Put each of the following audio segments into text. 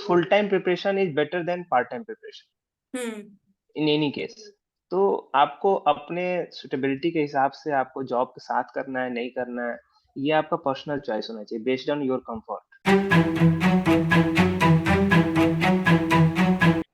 full time preparation is better than part time preparation hmm in any case. तो आपको अपने suitability के हिसाब से आपको जॉब के साथ करना है नहीं करना है, ये आपका पर्सनल चॉइस होना चाहिए based on your comfort.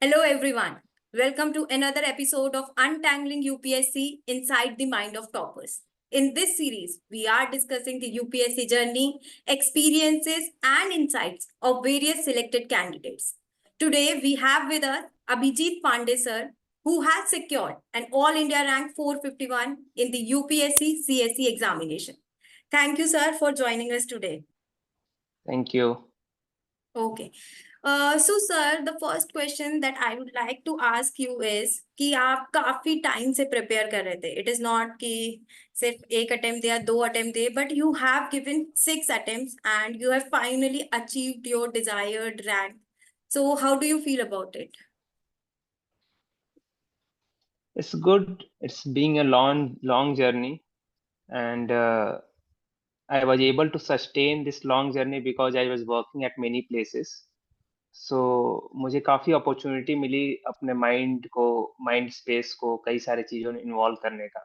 Hello, everyone. Welcome to another episode of Untangling UPSC Inside the Mind of Toppers. In this series, we are discussing the UPSC journey, experiences, and insights of various selected candidates. Today, we have with us Abhijit Pandey sir, who has secured an All India rank 451 in the UPSC CSE examination. Thank you, sir, for joining us today. Thank you. Okay. So sir, the first question that I would like to ask you is कि आप काफी time से prepare कर रहे थे. It is not कि सिर्फ एक अटेम्प्ट या दो अटेम्प्ट थे, but you have given 6 attempts and you have finally achieved your desired rank. So how do you feel about it? It's good. It's being a long journey, and I was able to sustain this long journey because I was working at many places. So मुझे काफी opportunity मिली अपने mind space को कई सारी चीजों में involve करने का.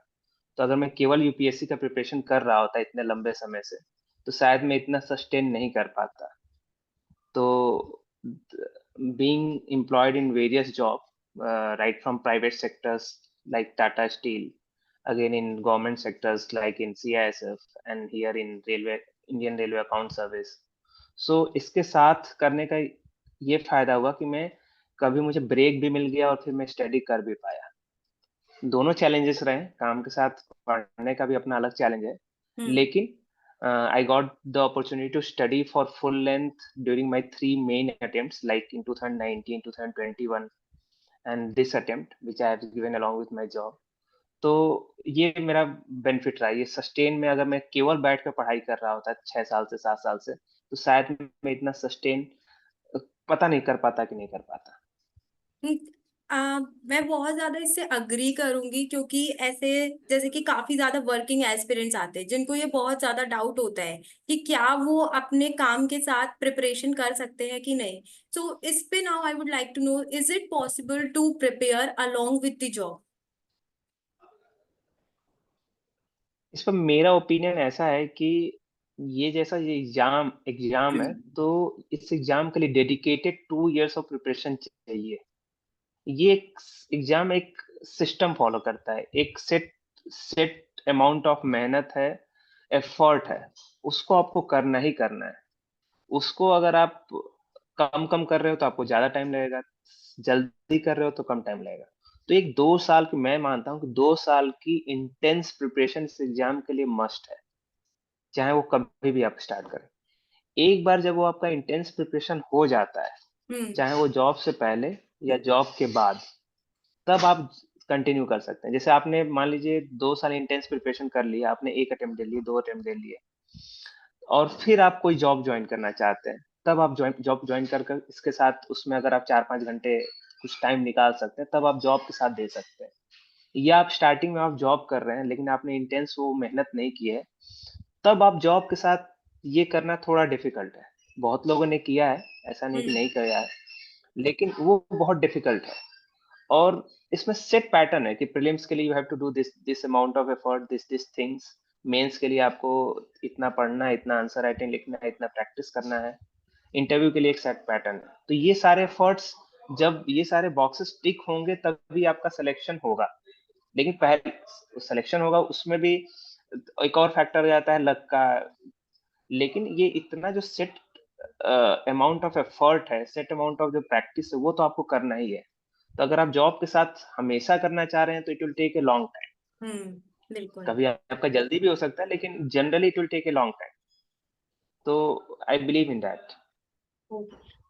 तो अगर मैं केवल यूपीएससी का प्रिपरेशन कर रहा होता इतने लंबे समय से, तो शायद मैं इतना सस्टेन नहीं कर पाता. तो being employed in various job, right from private sectors like Tata Steel, again in government sectors like in CISF, and here in Indian Railway Account Service. So इसके साथ करने का ये फायदा हुआ कि मैं कभी मुझे ब्रेक भी मिल गया और फिर मैं स्टडी कर भी पाया. दोनों चैलेंजेस रहे. काम के साथ पढ़ने का भी अपना अलग चैलेंज है, लेकिन I got the opportunity to study for full length during my 3 main attempts, like in 2019, 2021, and this attempt, which I have given along with my job. तो ये मेरा बेनिफिट रहा. ये सस्टेन में अगर मैं केवल बैठ कर पढ़ाई कर रहा होता 6 साल से 7 साल से, तो शायद मैं इतना सस्टेन पता नहीं कर पाता कि नहीं कर पाता. मैं बहुत ज्यादा इससे अग्री करूंगी क्योंकि ऐसे जैसे कि काफी ज्यादा वर्किंग एस्पिरेंट्स आते हैं जिनको ये बहुत ज्यादा डाउट होता है कि क्या वो अपने काम के साथ प्रिपरेशन कर सकते हैं कि नहीं. सो इस पे now I would like to know, is it possible to prepare along with the job? इस पर मेरा ओपिनियन ऐसा है कि ये जैसा ये एग्जाम है, तो इस एग्जाम के लिए डेडिकेटेड 2 years ऑफ प्रिपरेशन चाहिए. ये एग्जाम एक सिस्टम फॉलो करता है. एक सेट अमाउंट ऑफ मेहनत है, एफर्ट है, उसको आपको करना ही करना है. उसको अगर आप कम कम कर रहे हो तो आपको ज्यादा टाइम लगेगा, जल्दी कर रहे हो तो कम टाइम लगेगा. तो एक 2 साल की, मैं मानता हूँ कि 2 साल की इंटेंस प्रिपरेशन इस एग्जाम के लिए मस्ट है, चाहे वो कभी भी आप स्टार्ट करें. एक बार जब वो आपका इंटेंस प्रिपरेशन हो जाता है, चाहे वो जॉब से पहले या जॉब के बाद, तब आप कंटिन्यू कर सकते हैं. जैसे आपने मान लीजिए 2 साल इंटेंस प्रिपरेशन कर लिया, आपने एक अटेम्प्ट दे लिए, 2 अटेम्प्ट दे लिए, और फिर आप कोई जॉब ज्वाइन करना चाहते हैं, तब आप जॉब ज्वाइन कर इसके साथ उसमें अगर आप 4-5 घंटे कुछ टाइम निकाल सकते हैं, तब आप जॉब के साथ दे सकते हैं. या आप स्टार्टिंग में आप जॉब कर रहे हैं लेकिन आपने इंटेंस वो मेहनत नहीं की है, तब आप जॉब के साथ ये करना थोड़ा डिफिकल्ट है. बहुत लोगों ने किया है, ऐसा नहीं कि नहीं किया है, लेकिन वो बहुत डिफिकल्ट है. और इसमें सेट पैटर्न है कि प्रीलिम्स के लिए you have to do this amount of effort, this things. Mains के लिए आपको इतना पढ़ना है, इतना आंसर राइटिंग लिखना है, इतना प्रैक्टिस करना है. इंटरव्यू के लिए एक सेट पैटर्न है. तो ये सारे एफर्ट्स, जब ये सारे बॉक्सेस टिक होंगे तभी आपका सिलेक्शन होगा. लेकिन पहले सिलेक्शन होगा, उसमें भी एक और फैक्टर आ जाता है लक का. लेकिन ये इतना जो सेट अमाउंट ऑफ एफर्ट है, सेट अमाउंट ऑफ जो प्रैक्टिस है, वो तो आपको करना ही है. तो अगर आप जॉब के साथ हमेशा करना चाह रहे हैं तो it will take a long time. बिल्कुल. कभी आपका जल्दी भी हो सकता है, लेकिन generally it will take a long time. तो आई बिलीव इन दैट.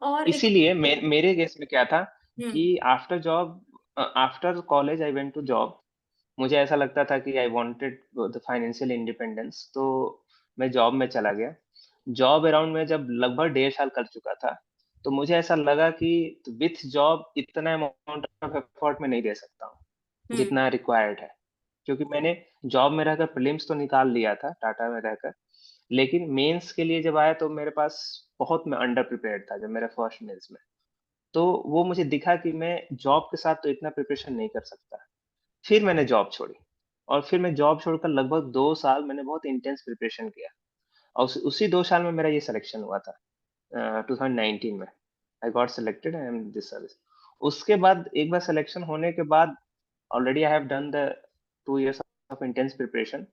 और इसीलिए मेरे केस में क्या था कि after college I went to job. मुझे ऐसा लगता था कि I wanted the financial independence, तो मैं जॉब में चला गया. जॉब अराउंड में जब लगभग 1.5 साल कर चुका था, तो मुझे ऐसा लगा कि विथ जॉब इतना अमाउंट ऑफ एफर्ट में नहीं दे सकता हूँ जितना रिक्वायर्ड है. क्योंकि मैंने जॉब में रहकर प्रीलिम्स तो निकाल लिया था टाटा में रहकर, लेकिन मेंस के लिए जब आया तो मेरे पास बहुत, मैं अंडर प्रिपेयर्ड था जब मेरे फर्स्ट मेंस में. तो वो मुझे दिखा कि मैं जॉब के साथ तो इतना प्रिपरेशन नहीं कर सकता। फिर मैंने जॉब छोड़ी और फिर मैं जॉब छोड़कर लगभग 2 साल मैंने बहुत इंटेंस प्रिपरेशन किया और उसी 2 साल में मेरा ये सिलेक्शन हुआ था 2019 में। I got selected I am this service. उसके बाद एक बार सिलेक्शन होने के बाद already I have done the 2 years of intense preparation,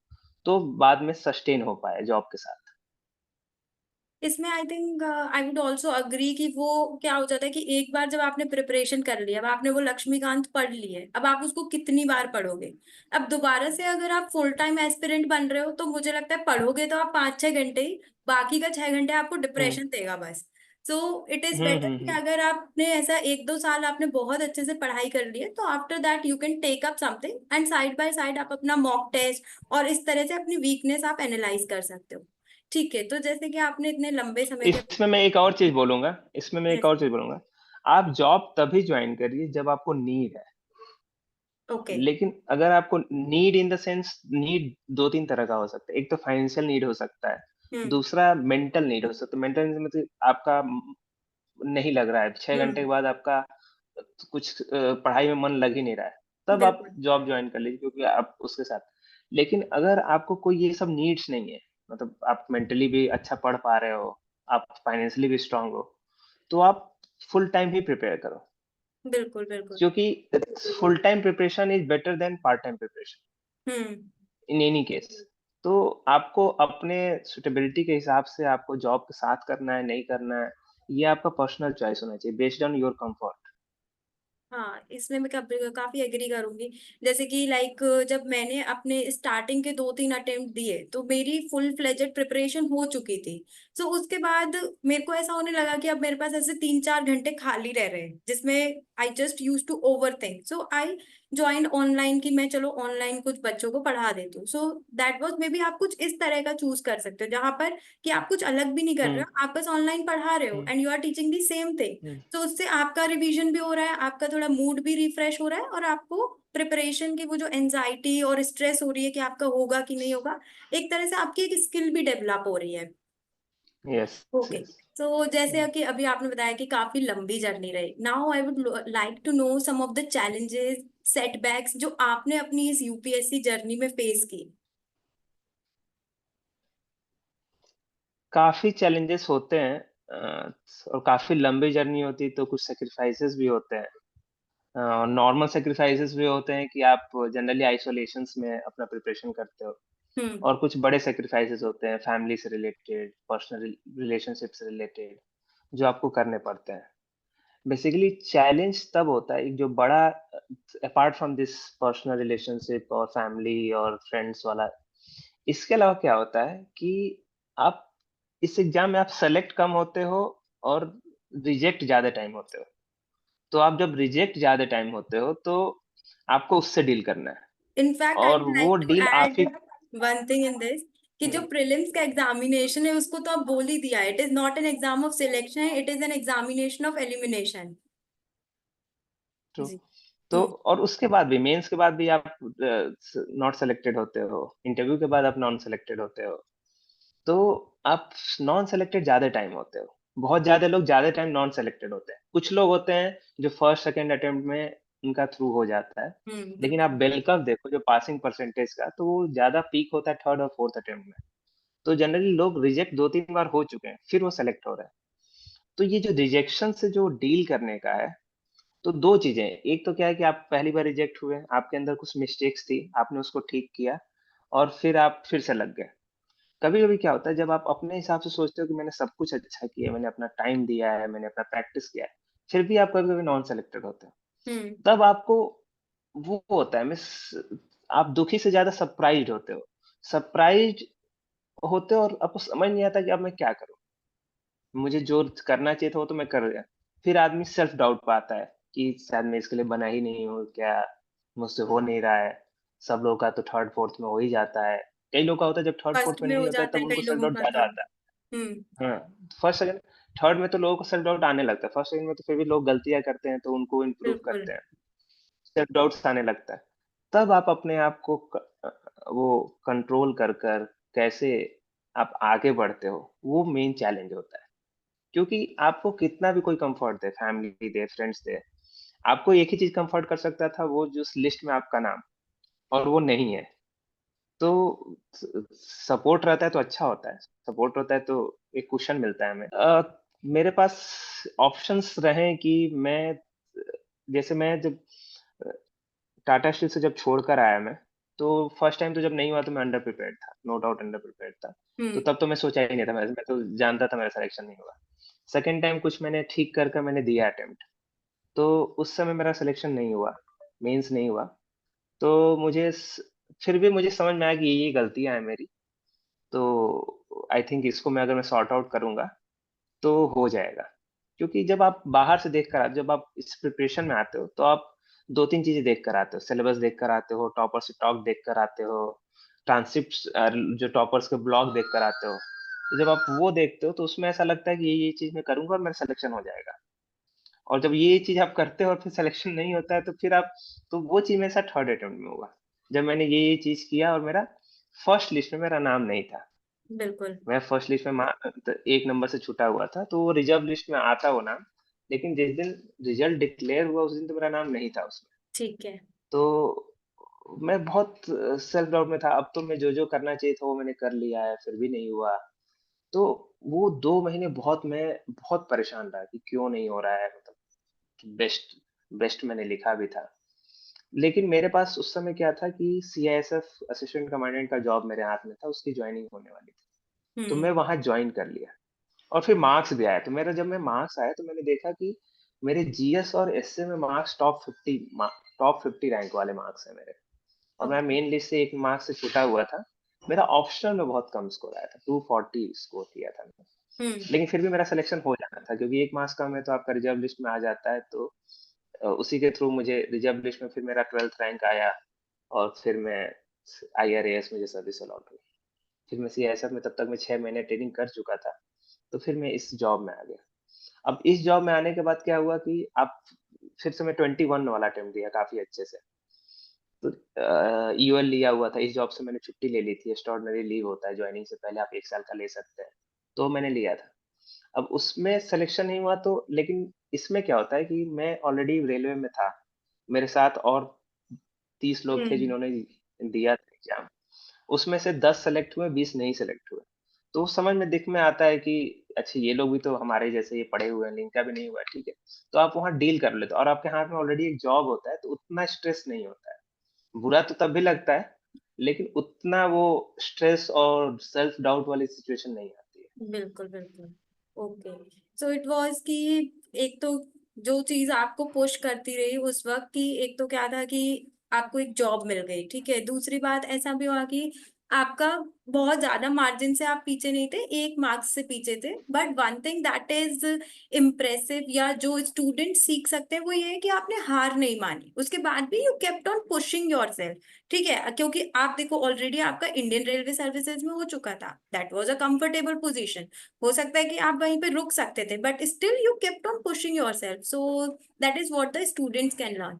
तो बाद में सस्टेन हो पाया जॉब के साथ। इसमें I think I would also agree कि वो क्या हो जाता है कि एक बार जब आपने प्रिपरेशन कर लिया, अब आपने वो लक्ष्मीकांत पढ़ ली है, अब आप उसको कितनी बार पढ़ोगे? अब दोबारा से अगर आप फुल टाइम एस्पिरेंट बन रहे हो तो मुझे लगता है पढ़ोगे तो आप 5-6 घंटे ही, बाकी का 6 घंटे आपको हुँ। डिप्रेशन देगा बस। So it is hmm, better hmm, कि हुँ। अगर आपने ऐसा 1-2 साल आपने बहुत अच्छे से पढ़ाई कर ली है, तो after that you can take up something and side by side आप अपना मॉक टेस्ट और इस तरह से अपनी वीकनेस आप एनालाइज कर सकते हो। ठीक है, तो जैसे कि आपने इतने लंबे समय के इसमें मैं एक और चीज़ बोलूँगा इसमें मैं एक Yes. और चीज़ बोलूँगा। आप जॉब तभी जॉइन करिए जब आपको नीड है। ओके। लेकिन अगर आपको need in the sense need 2-3 तरह का हो सकता है। एक तो फाइनेंशियल नीड हो सकता है, हम्म। दूसरा मेंटल नीड हो सकता है। मेंटल मतलब आपका नहीं लग रहा है, 6 घंटे के हम्म। बाद आपका कुछ पढ़ाई में मन लग ही नहीं रहा है, तब आप बिल्कुल। जॉब जॉइन कर लीजिए क्योंकि आप उसके साथ। लेकिन अगर आपको कोई ये सब नीड्स नहीं है, मतलब आप मेंटली भी अच्छा पढ़ पा रहे हो, आप फाइनेंशियली भी स्ट्रांग हो, तो आप फुल टाइम ही प्रिपेयर करो। बिल्कुल। बिल्कुल। क्योंकि full time preparation is better than part time preparation hmm. In any case. तो आपको अपने सूटेबिलिटी के हिसाब से आपको जॉब के साथ करना है, नहीं करना है, ये आपका पर्सनल चॉइस होना चाहिए बेस्ड ऑन योर कम्फर्ट। हाँ, इसमें मैं काफी एग्री करूंगी। जैसे कि लाइक जब मैंने अपने स्टार्टिंग के 2-3 अटेम्प्ट दिए तो मेरी फुल फ्लेजेड प्रिपरेशन हो चुकी थी। सो उसके बाद मेरे को ऐसा होने लगा कि अब मेरे पास ऐसे 3-4 घंटे खाली रह रहे हैं जिसमें I just use to over think, so I join online कि मैं चलो ऑनलाइन कुछ बच्चों को पढ़ा देती हूँ। So that was may be आप कुछ इस तरह का चूज कर सकते हो जहां पर कि आप कुछ अलग भी नहीं कर रहे हुँ, हो, आप बस ऑनलाइन पढ़ा रहे हो hmm, and you are teaching the same thing. Hmm. तो उससे आपका रिवीजन भी हो रहा है, आपका थोड़ा मूड भी रिफ्रेश हो रहा है और आपको प्रिपरेशन की वो जो एंजाइटी और स्ट्रेस हो रही है कि आपका होगा कि नहीं होगा, एक तरह से आपकी एक स्किल भी डेवलप हो रही है। Yes, okay. यस। तो जैसे हुँ। कि अभी आपने बताया कि काफी लंबी जर्नी रही, now I would like to know some of the challenges, setbacks जो आपने अपनी इस यूपीएससी जर्नी में फेस की। काफ़ी चैलेंजेस होते हैं और काफ़ी लंबी जर्नी होती है तो कुछ सैक्रिफाइसेस भी होते हैं। नॉर्मल सैक्रिफाइसेस भी होते हैं कि आप जनरली आइसोलेशंस में अपना प्रिपरेशन करते हो हम्म। और कुछ बड़े सैक्रिफाइसेस होते हैं फैमिली से रिलेटेड, पर्सनल रिलेशनशिप से रिलेटेड, जो आपको करने पड़ते हैं। बेसिकली चैलेंज तब होता है एक जो बड़ा apart from this personal relationship और फैमिली और फ्रेंड्स वाला, इसके अलावा क्या होता है कि आप इस एग्जाम में आप सेलेक्ट कम होते हो और रिजेक्ट ज़्यादा टाइम होते हो। तो आप जब रिजेक्ट ज़्यादा टाइम होते हो तो आपको उससे डील करना है इनफैक्ट आई और वुड वो लाइक टू डील आप add he. One thing in this कि जो हुँ, प्रीलिम्स का एग्जामिनेशन है उसको तो आप बोल ही दिया, it is not an exam of selection, it is an examination of elimination. तो जी। तो हम्म। और उसके बाद भी मेंस के बाद भी आप नॉट सेलेक्टेड होते हो, इंटरव्यू के बाद आप नॉन सेलेक्टेड होते हो। तो आप नॉन सेलेक्टेड ज़्यादा टाइम होते हो। बहुत ज़्यादा लोग ज़्यादा टाइम नॉन सेलेक्टेड होते हैं। कुछ लोग होते हैं जो फर्स्ट सेकंड अटेम्प्ट में उनका थ्रू हो जाता है। लेकिन आप बिल्कुल। बेल कर्व देखो जो पासिंग परसेंटेज का तो वो ज़्यादा पीक होता है थर्ड और फोर्थ अटेम्प्ट में। तो जनरली लोग रिजेक्ट 2-3 बार हो चुके हैं, फिर वो सेलेक्ट हो रहे हैं। तो ये जो रिजेक्शन से जो डील करने का है, तो 2 चीज़ें हैं। एक तो क्या है कि आप पहली बार रिजेक्ट हुए, आपके अंदर कुछ मिस्टेक्स थी, आपने उसको ठीक किया और फिर आप फिर से लग गए। कभी-कभी क्या होता है जब आप अपने हिसाब से सोचते हो कि मैंने सब कुछ अच्छा किया है, मैंने अपना टाइम दिया है, मैंने अपना प्रैक्टिस किया है, फिर भी आप कभी-कभी नॉन सेलेक्टेड होते हो। हम्म। तब आपको वो होता है आप दुखी से ज़्यादा सरप्राइज़्ड होते हो। सरप्राइज़्ड होते हो और आपको समझ नहीं आता कि अब मैं क्या करूँ? मुझे जो करना चाहिए था वो तो मैं कर गया। फिर आदमी सेल्फ डाउट पे आता है कि शायद मैं इसके लिए बना ही नहीं हूँ, क्या मुझसे हो नहीं रहा है? सब लोगों का तो 3rd 4th में हो ही जाता है। कई लोग का होता है जब 3rd फर्स्ट 4th में में नहीं हो होता है जाता तब है उनको कई सेल्फ लोगों डाउट का ज़्यादा तो। आता है। हम्म। हाँ, फर्स्ट सेकंड 3rd में तो लोगों को सेल्फ डाउट आने लगता है। फर्स्ट सेकंड में तो फिर भी लोग गलतियाँ करते हैं तो उनको इम्प्रूव बिल्कुल। करते हैं। सेल्फ डाउट्स आने लगता है। तब आप अपने आप को वो कंट्रोल कर कैसे आप आगे बढ़ते हो, वो मेन चैलेंज होता है। क्योंकि आपको कितना भी कोई comfort they, family they, friends they, आपको एक ही चीज कंफर्ट कर सकता था, वो जो उस लिस्ट में आपका नाम, और वो नहीं है। तो सपोर्ट रहता है तो अच्छा होता है, सपोर्ट होता है तो एक कुशन मिलता है हमें। मेरे पास ऑप्शंस रहे कि मैं, जैसे मैं जब टाटा स्टील से जब छोड़कर आया मैं, तो फर्स्ट टाइम तो जब नहीं हुआ तो मैं अंडर प्रिपेयर्ड था, नो डाउट अंडर प्रिपेयर्ड था। तो हम्म। तब तो मैं सोचा ही नहीं था, मैं तो जानता था मेरा सिलेक्शन नहीं हुआ। सेकेंड टाइम कुछ मैंने ठीक कर मैंने दिया अटेम्प्ट, तो उस समय मेरा सिलेक्शन नहीं हुआ, मेंस नहीं हुआ। तो फिर भी मुझे समझ में आया कि ये गलतियां हैं मेरी। तो आई थिंक इसको मैं, अगर मैं सॉर्ट आउट करूंगा तो हो जाएगा। क्योंकि जब आप बाहर से देख कर आते, जब आप इस प्रिपरेशन में आते हो, तो आप दो तीन चीजें देख कर आते हो, सिलेबस देख कर आते हो, टॉपर से टॉक देख कर आते हो, ट्रांसक्रिप्ट, जो टॉपर्स के ब्लॉग देख कर आते हो। तो जब आप वो देखते हो तो उसमें ऐसा लगता है कि ये चीज मैं करूंगा और मेरा सिलेक्शन हो जाएगा। और जब ये चीज आप करते हो और फिर सिलेक्शन नहीं होता है, तो फिर आप, तो वो चीज मेरे साथ थर्ड अटेम्प्ट में हुआ, जब मैंने ये चीज किया और मेरा फर्स्ट लिस्ट में मेरा नाम नहीं था। बिल्कुल। मैं फर्स्ट लिस्ट में तो एक नंबर से छूटा हुआ था, तो वो रिजर्व लिस्ट में आता वो नाम। लेकिन जिस दिन रिजल्ट डिक्लेयर हुआ, उस दिन तो मेरा नाम नहीं था उसमें। ठीक है। तो मैं बहुत सेल्फ डाउट में था। अब तो मैं जो जो करना चाहिए था वो मैंने कर लिया है, फिर भी नहीं हुआ। तो वो 2 महीने मैं बहुत परेशान रहा कि क्यों नहीं हो रहा है, मतलब बेस्ट बेस्ट मैंने लिखा भी था। लेकिन मेरे पास उस समय क्या था कि सीआईएसएफ असिस्टेंट कमांडेंट का जॉब मेरे हाथ में था, उसकी ज्वाइनिंग होने वाली थी। तो मैं हम्म। वहां ज्वाइन कर लिया। और फिर मार्क्स भी आया, तो मेरा जब मैं मार्क्स आया तो मैंने देखा कि मेरे जीएस और एसए में मार्क्स टॉप 50 रैंक वाले मार्क्स है मेरे। और मैं ओके। मेन लिस्ट से एक मार्क्स से छूटा हुआ था। मेरा ऑप्शनल में बहुत कम स्कोर आया था, 240 स्कोर किया था मैंने। हम्म। लेकिन फिर भी मेरा सिलेक्शन हो जाना था, क्योंकि एक मार्क्स कम है तो आपका रिजर्व लिस्ट में आ जाता है। तो उसी के थ्रू मुझे रिजर्व लिस्ट में फिर मेरा 12th रैंक आया। और फिर मैं आईआरएएस, मुझे सर्विस अलॉट हुई। फिर मैं सीआईएसएफ में, तब तक मैं 6 महीने ट्रेनिंग कर चुका था। तो फिर मैं इस जॉब में आ गया। अब इस जॉब में आने के बाद क्या हुआ कि आप, फिर से मैं 21 वाला अटेम्प्ट दिया काफी अच्छे से। तो ईओएल लिया हुआ था, इस जॉब से मैंने छुट्टी ले ली थी, एक्स्ट्राऑर्डिनरी लीव होता है ज्वाइनिंग से पहले, आप 1 साल का ले सकते हैं। तो मैंने लिया था। अब उसमें सिलेक्शन नहीं हुआ, तो लेकिन इसमें क्या होता है कि मैं ऑलरेडी रेलवे में था, मेरे साथ और 30 लोग थे हम्म। जिन्होंने दिया था एग्जाम। उसमें से 10 सेलेक्ट हुए, 20 नहीं सेलेक्ट हुए। तो उस समझ में दिख में आता है कि अच्छा, ये लोग भी तो हमारे जैसे ये पढ़े हुए हैं, इनका भी नहीं हुआ है, ठीक है। तो आप वहाँ डील कर लेते हो, और आपके हाथ में ऑलरेडी एक जॉब होता है, तो उतना स्ट्रेस नहीं होता है। बुरा तो तब भी लगता है, लेकिन उतना वो स्ट्रेस और सेल्फ डाउट वाली सिचुएशन नहीं आती है। बिल्कुल बिल्कुल। ओके। सो इट वाज कि एक तो जो चीज आपको पुश करती रही उस वक्त की, एक तो क्या था कि आपको एक जॉब मिल गई, ठीक है। दूसरी बात ऐसा भी हुआ कि आपका बहुत ज्यादा मार्जिन से आप पीछे नहीं थे, 1 मार्क्स से पीछे थे। But one thing that is impressive या जो स्टूडेंट सीख सकते हैं वो ये है कि आपने हार नहीं मानी, उसके बाद भी you kept on pushing your, ठीक है। क्योंकि आप देखो ऑलरेडी आपका इंडियन रेलवे सर्विसेज में हो चुका था, that was a comfortable position. हो सकता है कि आप वहीं पे रुक सकते थे, but still you kept on pushing yourself, so that is what the students can learn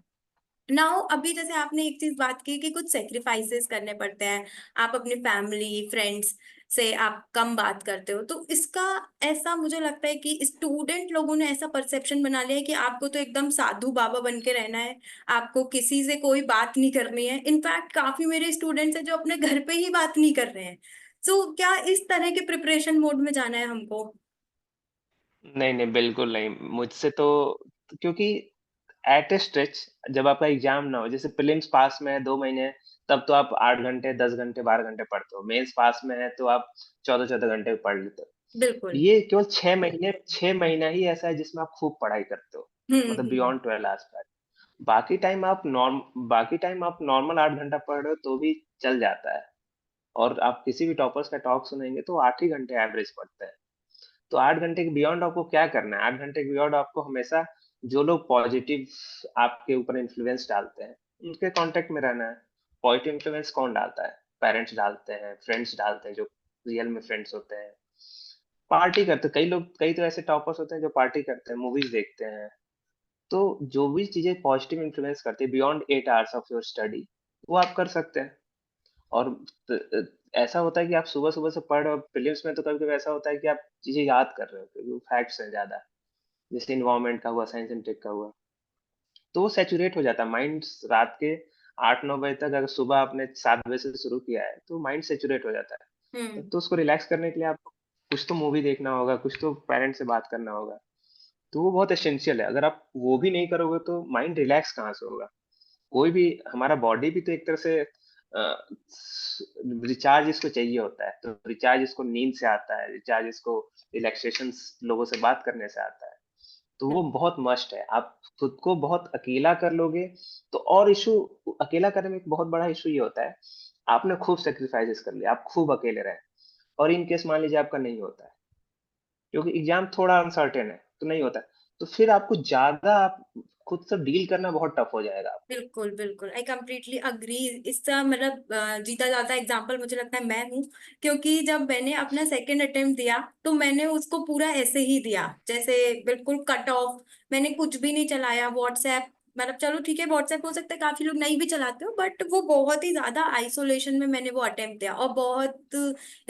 now. अभी जैसे आपने एक चीज बात की कि कुछ सेक्रीफाइसेस करने पड़ते हैं, आप अपनी फैमिली फ्रेंड्स से आप कम बात करते हो, तो इसका ऐसा मुझे लगता है कि स्टूडेंट लोगों ने ऐसा परसेप्शन बना लिया है कि आपको तो एकदम साधु बाबा बन के रहना है, आपको किसी से कोई बात नहीं करनी है। इनफैक्ट काफी मेरे स्टूडेंट्स हैं जो अपने घर पे ही बात नहीं कर रहे हैं। सो क्या इस तरह के प्रिपरेशन मोड में जाना है हमको? नहीं नहीं, बिल्कुल नहीं, मुझसे तो, क्योंकि एट ए स्ट्रेच, जब आपका एग्जाम ना हो, जैसे प्रीलिम्स पास में है 2 महीने, तब तो आप 8 घंटे, 10 घंटे, 12 घंटे पढ़ते हो। मेंस पास में है तो आप 14-14 घंटे पढ़ लेते हो। बिल्कुल। ये केवल 6 महीने, 6 महीना ही ऐसा है जिसमें आप खूब पढ़ाई करते हो, मतलब हम्म। बियॉन्ड 12 आवर्स का। बाकी टाइम आप नॉर्मल 8 घंटा पढ़ रहे हो तो भी चल जाता है। और आप किसी भी टॉपर्स का टॉक सुनेंगे तो 8 ही घंटे एवरेज पढ़ते हैं। तो 8 घंटे के बियॉन्ड आपको क्या करना है? 8 घंटे के बियॉन्ड आपको हमेशा जो लोग पॉजिटिव आपके ऊपर इन्फ्लुएंस डालते हैं, उनके कांटेक्ट में रहना है। पॉजिटिव इन्फ्लुएंस कौन डालता है? पेरेंट्स डालते हैं, फ्रेंड्स डालते हैं, जो रियल में फ्रेंड्स होते हैं। पार्टी करते, कई लोग, कई तो ऐसे टॉपर्स होते हैं जो पार्टी करते हैं, मूवीज देखते हैं। तो जो भी चीजें पॉजिटिव इन्फ्लुएंस करती है beyond 8 hours of your study, वो आप कर सकते हैं। और ऐसा होता है कि आप सुबह सुबह से पढ़ रहे हो, प्रीलिम्स में तो कभी कभी ऐसा होता है कि आप चीजें याद कर रहे हो क्योंकि वो फैक्ट्स है ज्यादा, जैसे इन्वायरमेंट का हुआ, साइंस एंड टेक का हुआ, तो वो सैचुरेट हो जाता है माइंड। रात के 8-9 बजे तक अगर सुबह आपने 7 बजे से शुरू किया है तो माइंड सैचुरेट हो जाता है। हम्म। तो उसको रिलैक्स करने के लिए आपको कुछ तो मूवी देखना होगा, कुछ तो पेरेंट्स से बात करना होगा। तो वो बहुत एसेंशियल है। अगर आप वो भी नहीं करोगे तो माइंड रिलैक्स कहाँ से होगा? कोई भी, हमारा बॉडी भी तो एक तरह से रिचार्ज इसको चाहिए होता है। तो रिचार्ज इसको नींद से आता है, रिचार्ज इसको रिलैक्सेशन, लोगों से बात करने से आता है। तो वो बहुत मस्ट है। आप खुद को बहुत अकेला कर लोगे तो और इशू, अकेला करने में एक बहुत बड़ा इशू ये होता है, आपने खूब सेक्रीफाइसेस कर लिया, आप खूब अकेले रहे, और इन केस मान लीजिए आपका नहीं होता है क्योंकि एग्जाम थोड़ा अनसर्टेन है तो नहीं होता है, तो फिर आपको ज्यादा आप खुद से डील करना बहुत टफ हो जाएगा आपको। बिल्कुल बिल्कुल, आई कम्प्लीटली अग्री। इसका मतलब जीता जाता एग्जाम्पल मुझे लगता है मैं हूँ। क्योंकि जब मैंने अपना सेकंड अटेम्प्ट दिया तो मैंने उसको पूरा ऐसे ही दिया, जैसे बिल्कुल कट ऑफ। मैंने कुछ भी नहीं चलाया व्हाट्सएप। मतलब चलो ठीक है, व्हाट्सएप हो सकता है काफी लोग नहीं भी चलाते हो, बट वो बहुत ही ज्यादा आइसोलेशन में मैंने वो अटेम्प्ट दिया और बहुत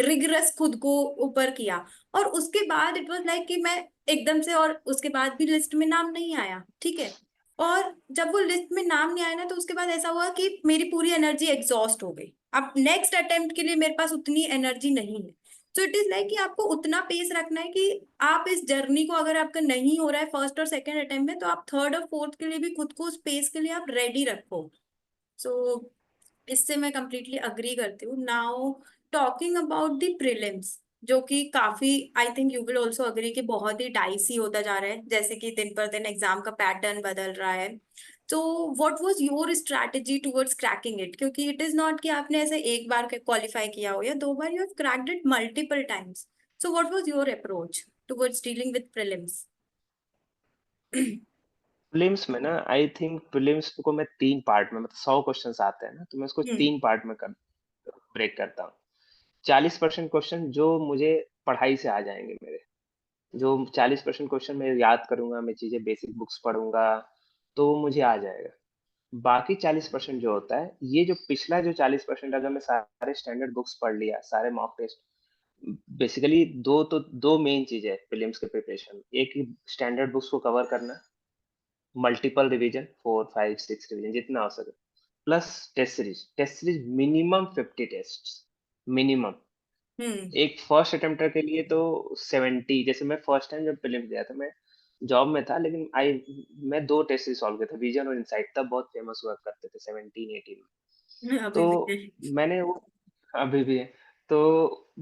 रिगरस खुद को ऊपर किया। और उसके बाद इट वाज लाइक कि मैं एकदम से, और उसके बाद भी लिस्ट में नाम नहीं आया, ठीक है। और जब वो लिस्ट में नाम नहीं आया ना, तो उसके बाद ऐसा हुआ कि मेरी पूरी एनर्जी एग्जॉस्ट हो गई। अब नेक्स्ट अटेम्प्ट के लिए मेरे पास उतनी एनर्जी नहीं है। सो इट इज लाइक कि आपको उतना पेस रखना है कि आप इस जर्नी को, अगर आपका नहीं हो रहा है फर्स्ट और सेकंड अटेम्प्ट में, तो आप थर्ड और फोर्थ के लिए भी खुद को उस पेस के लिए आप रेडी रखो। सो इससे मैं कंप्लीटली अग्री करती हूँ। Now talking about the prelims, जो कि काफी, I think you will also agree कि बहुत ही डाइसी होता जा रहा है, जैसे कि दिन पर दिन एग्जाम का पैटर्न बदल रहा है। तो what was your strategy towards cracking it? क्योंकि इट इज नॉट कि आपने ऐसे एक बार क्वालिफाई किया हो या दो बार, you have cracked it multiple times. So what was your approach towards dealing with prelims? Prelims में ना, आई थिंक प्रीलिम्स को मैं 3 पार्ट में, मतलब 100 क्वेश्चन आते हैं ना, तो मैं उसको हम्म। 3 पार्ट में कर ब्रेक करता हूँ। 40% क्वेश्चन जो मुझे पढ़ाई से आ जाएंगे मेरे, जो 40% क्वेश्चन मैं याद करूंगा, मैं चीजें बेसिक बुक्स पढ़ूंगा तो वो मुझे आ जाएगा। बाकी 40% जो होता है, ये जो पिछला जो 40%, अगर मैं सारे स्टैंडर्ड बुक्स पढ़ लिया, सारे मॉक टेस्ट, बेसिकली दो मेन चीज है प्रीलिम्स के प्रिपरेशन। एक स्टैंडर्ड बुक्स को कवर करना, मल्टीपल रिवीजन, 4 5 6 रिवीजन जितना हो सके, plus test series minimum 50 test, minimum. Hmm. एक फर्स्ट अटेम्प्टर के लिए तो 70, जैसे मैं फर्स्ट टाइम जब प्रीलिम्स दिया था, मैं जॉब में था, लेकिन मैं 2 टेस्ट सॉल्व किए थे, विजन और इनसाइट, तब बहुत फेमस हुआ करते थे 17 18 में। अभी तो भी है। मैंने वो, अभी भी है, तो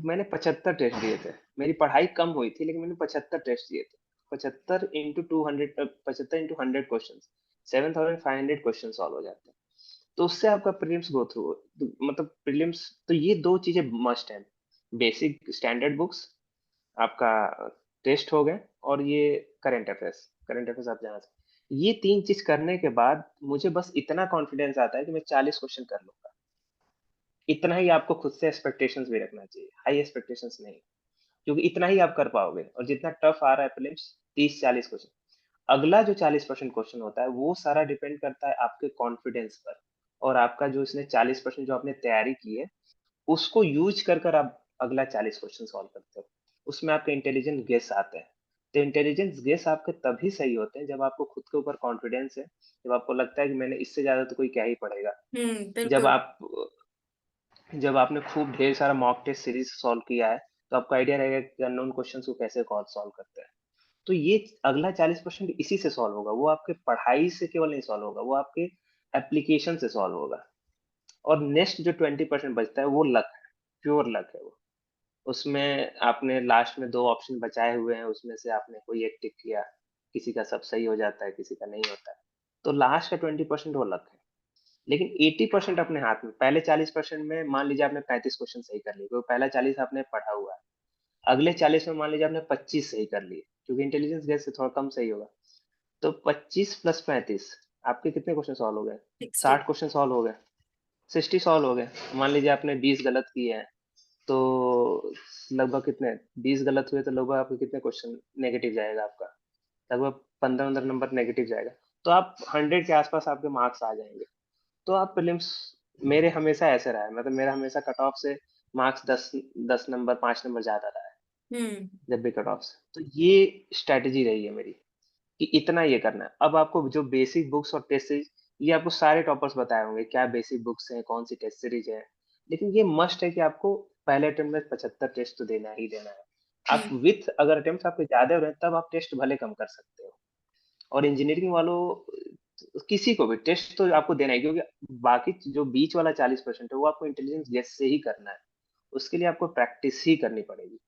मैंने 75 टेस्ट दिए थे। मेरी पढ़ाई कम हुई थी लेकिन मैंने 75 टेस्ट दिए थे। 75 into 200, 75 into 100 question, 7500 question solve हो जाते हैं। तो उससे आपका प्रीलिम्स गो थ्रू, मतलब प्रीलिम्स, तो ये दो चीजें मस्ट है। बेसिक स्टैंडर्ड बुक्स आपका, टेस्ट हो गए, और ये करंट अफेयर्स आप जाना सकते, ये 3 चीज करने के बाद मुझे बस इतना कॉन्फिडेंस आता है कि मैं 40 क्वेश्चन कर लूंगा। इतना ही आपको खुद से एक्सपेक्टेशंस भी रखना चाहिए, हाई एक्सपेक्टेशंस नहीं, क्योंकि इतना ही आप कर पाओगे। और जितना टफ आ रहा है प्रीलिम्स, 30 40 क्वेश्चन, अगला जो 40% क्वेश्चन होता है वो सारा डिपेंड करता है आपके कॉन्फिडेंस पर, और आपका जो इसने 40% जो आपने तैयारी की है उसको यूज कर कर आप अगला 40 क्वेश्चन सॉल्व करते हो। उसमें आपके इंटेलिजेंट गेस आते हैं। तो इंटेलिजेंस गेस आपके तभी सही होते हैं जब आपको खुद के ऊपर कॉन्फिडेंस है, जब आपको लगता है कि मैंने इससे ज्यादा तो कोई क्या ही पढ़ेगा। जब बिल्कुल। आप जब आपने खूब ढेर सारा मॉक टेस्ट सीरीज सॉल्व किया है तो आपको आइडिया रहेगा कि अननोन क्वेश्चन को कैसे सॉल्व करते हैं। तो ये अगला 40% इसी से सॉल्व होगा, वो आपके पढ़ाई से केवल नहीं सॉल्व होगा, वो आपके एप्लीकेशन से सॉल्व होगा। और नेक्स्ट जो 20% बचता है वो लक है, प्योर लक है वो। उसमें आपने लास्ट में 2 ऑप्शन बचाए हुए हैं, उसमें से आपने कोई एक टिक किया, किसी का सब सही हो जाता है, किसी का नहीं होता है, तो लास्ट का 20% वो लक है। लेकिन 80% अपने हाथ में। पहले 40% में मान लीजिए आपने 35 क्वेश्चन सही कर लिए, क्योंकि पहला 40 आपने पढ़ा हुआ है। अगले 40 में मान लीजिए आपने 25 सही कर लिए, क्योंकि इंटेलिजेंस गैस से थोड़ा कम सही होगा। तो 25 + 35, आपके कितने क्वेश्चन सॉल्व हो गए? 60। 60 क्वेश्चन सॉल्व हो गए, 60 सॉल्व हो गए। मान लीजिए आपने 20 गलत किए हैं, तो लगभग कितने, 20 गलत हुए तो लगभग आपके कितने क्वेश्चन नेगेटिव जाएगा आपका? लगभग 15 15 नंबर नेगेटिव जाएगा। तो आप 100 के आसपास आपके मार्क्स आ जाएंगे। तो आप प्रीलिम्स, मेरे हमेशा ऐसे रहा है, मतलब मेरा हमेशा कट ऑफ से मार्क्स 10 नंबर 5 नंबर ज्यादा रहा है हम्म। जब भी कट ऑफ से। तो ये स्ट्रैटेजी रही है मेरी कि इतना ये करना है। अब आपको जो बेसिक बुक्स और टेस्ट सीरीज, ये आपको सारे टॉपर्स बताए होंगे क्या बेसिक बुक्स हैं, कौन सी टेस्ट सीरीज है। लेकिन ये मस्ट है कि आपको पहले अटेम्प्ट में 75 टेस्ट तो देना ही देना है। आप हम्म। विथ अगर अटेम्प्ट आपके ज्यादा हो रहे हैं तब आप टेस्ट भले कम कर सकते हो। और इंजीनियरिंग वालों, किसी को भी टेस्ट तो आपको देना है, क्योंकि बाकी जो बीच वाला 40% है वो आपको इंटेलिजेंस गेस से ही करना है। उसके लिए आपको प्रैक्टिस ही करनी पड़ेगी।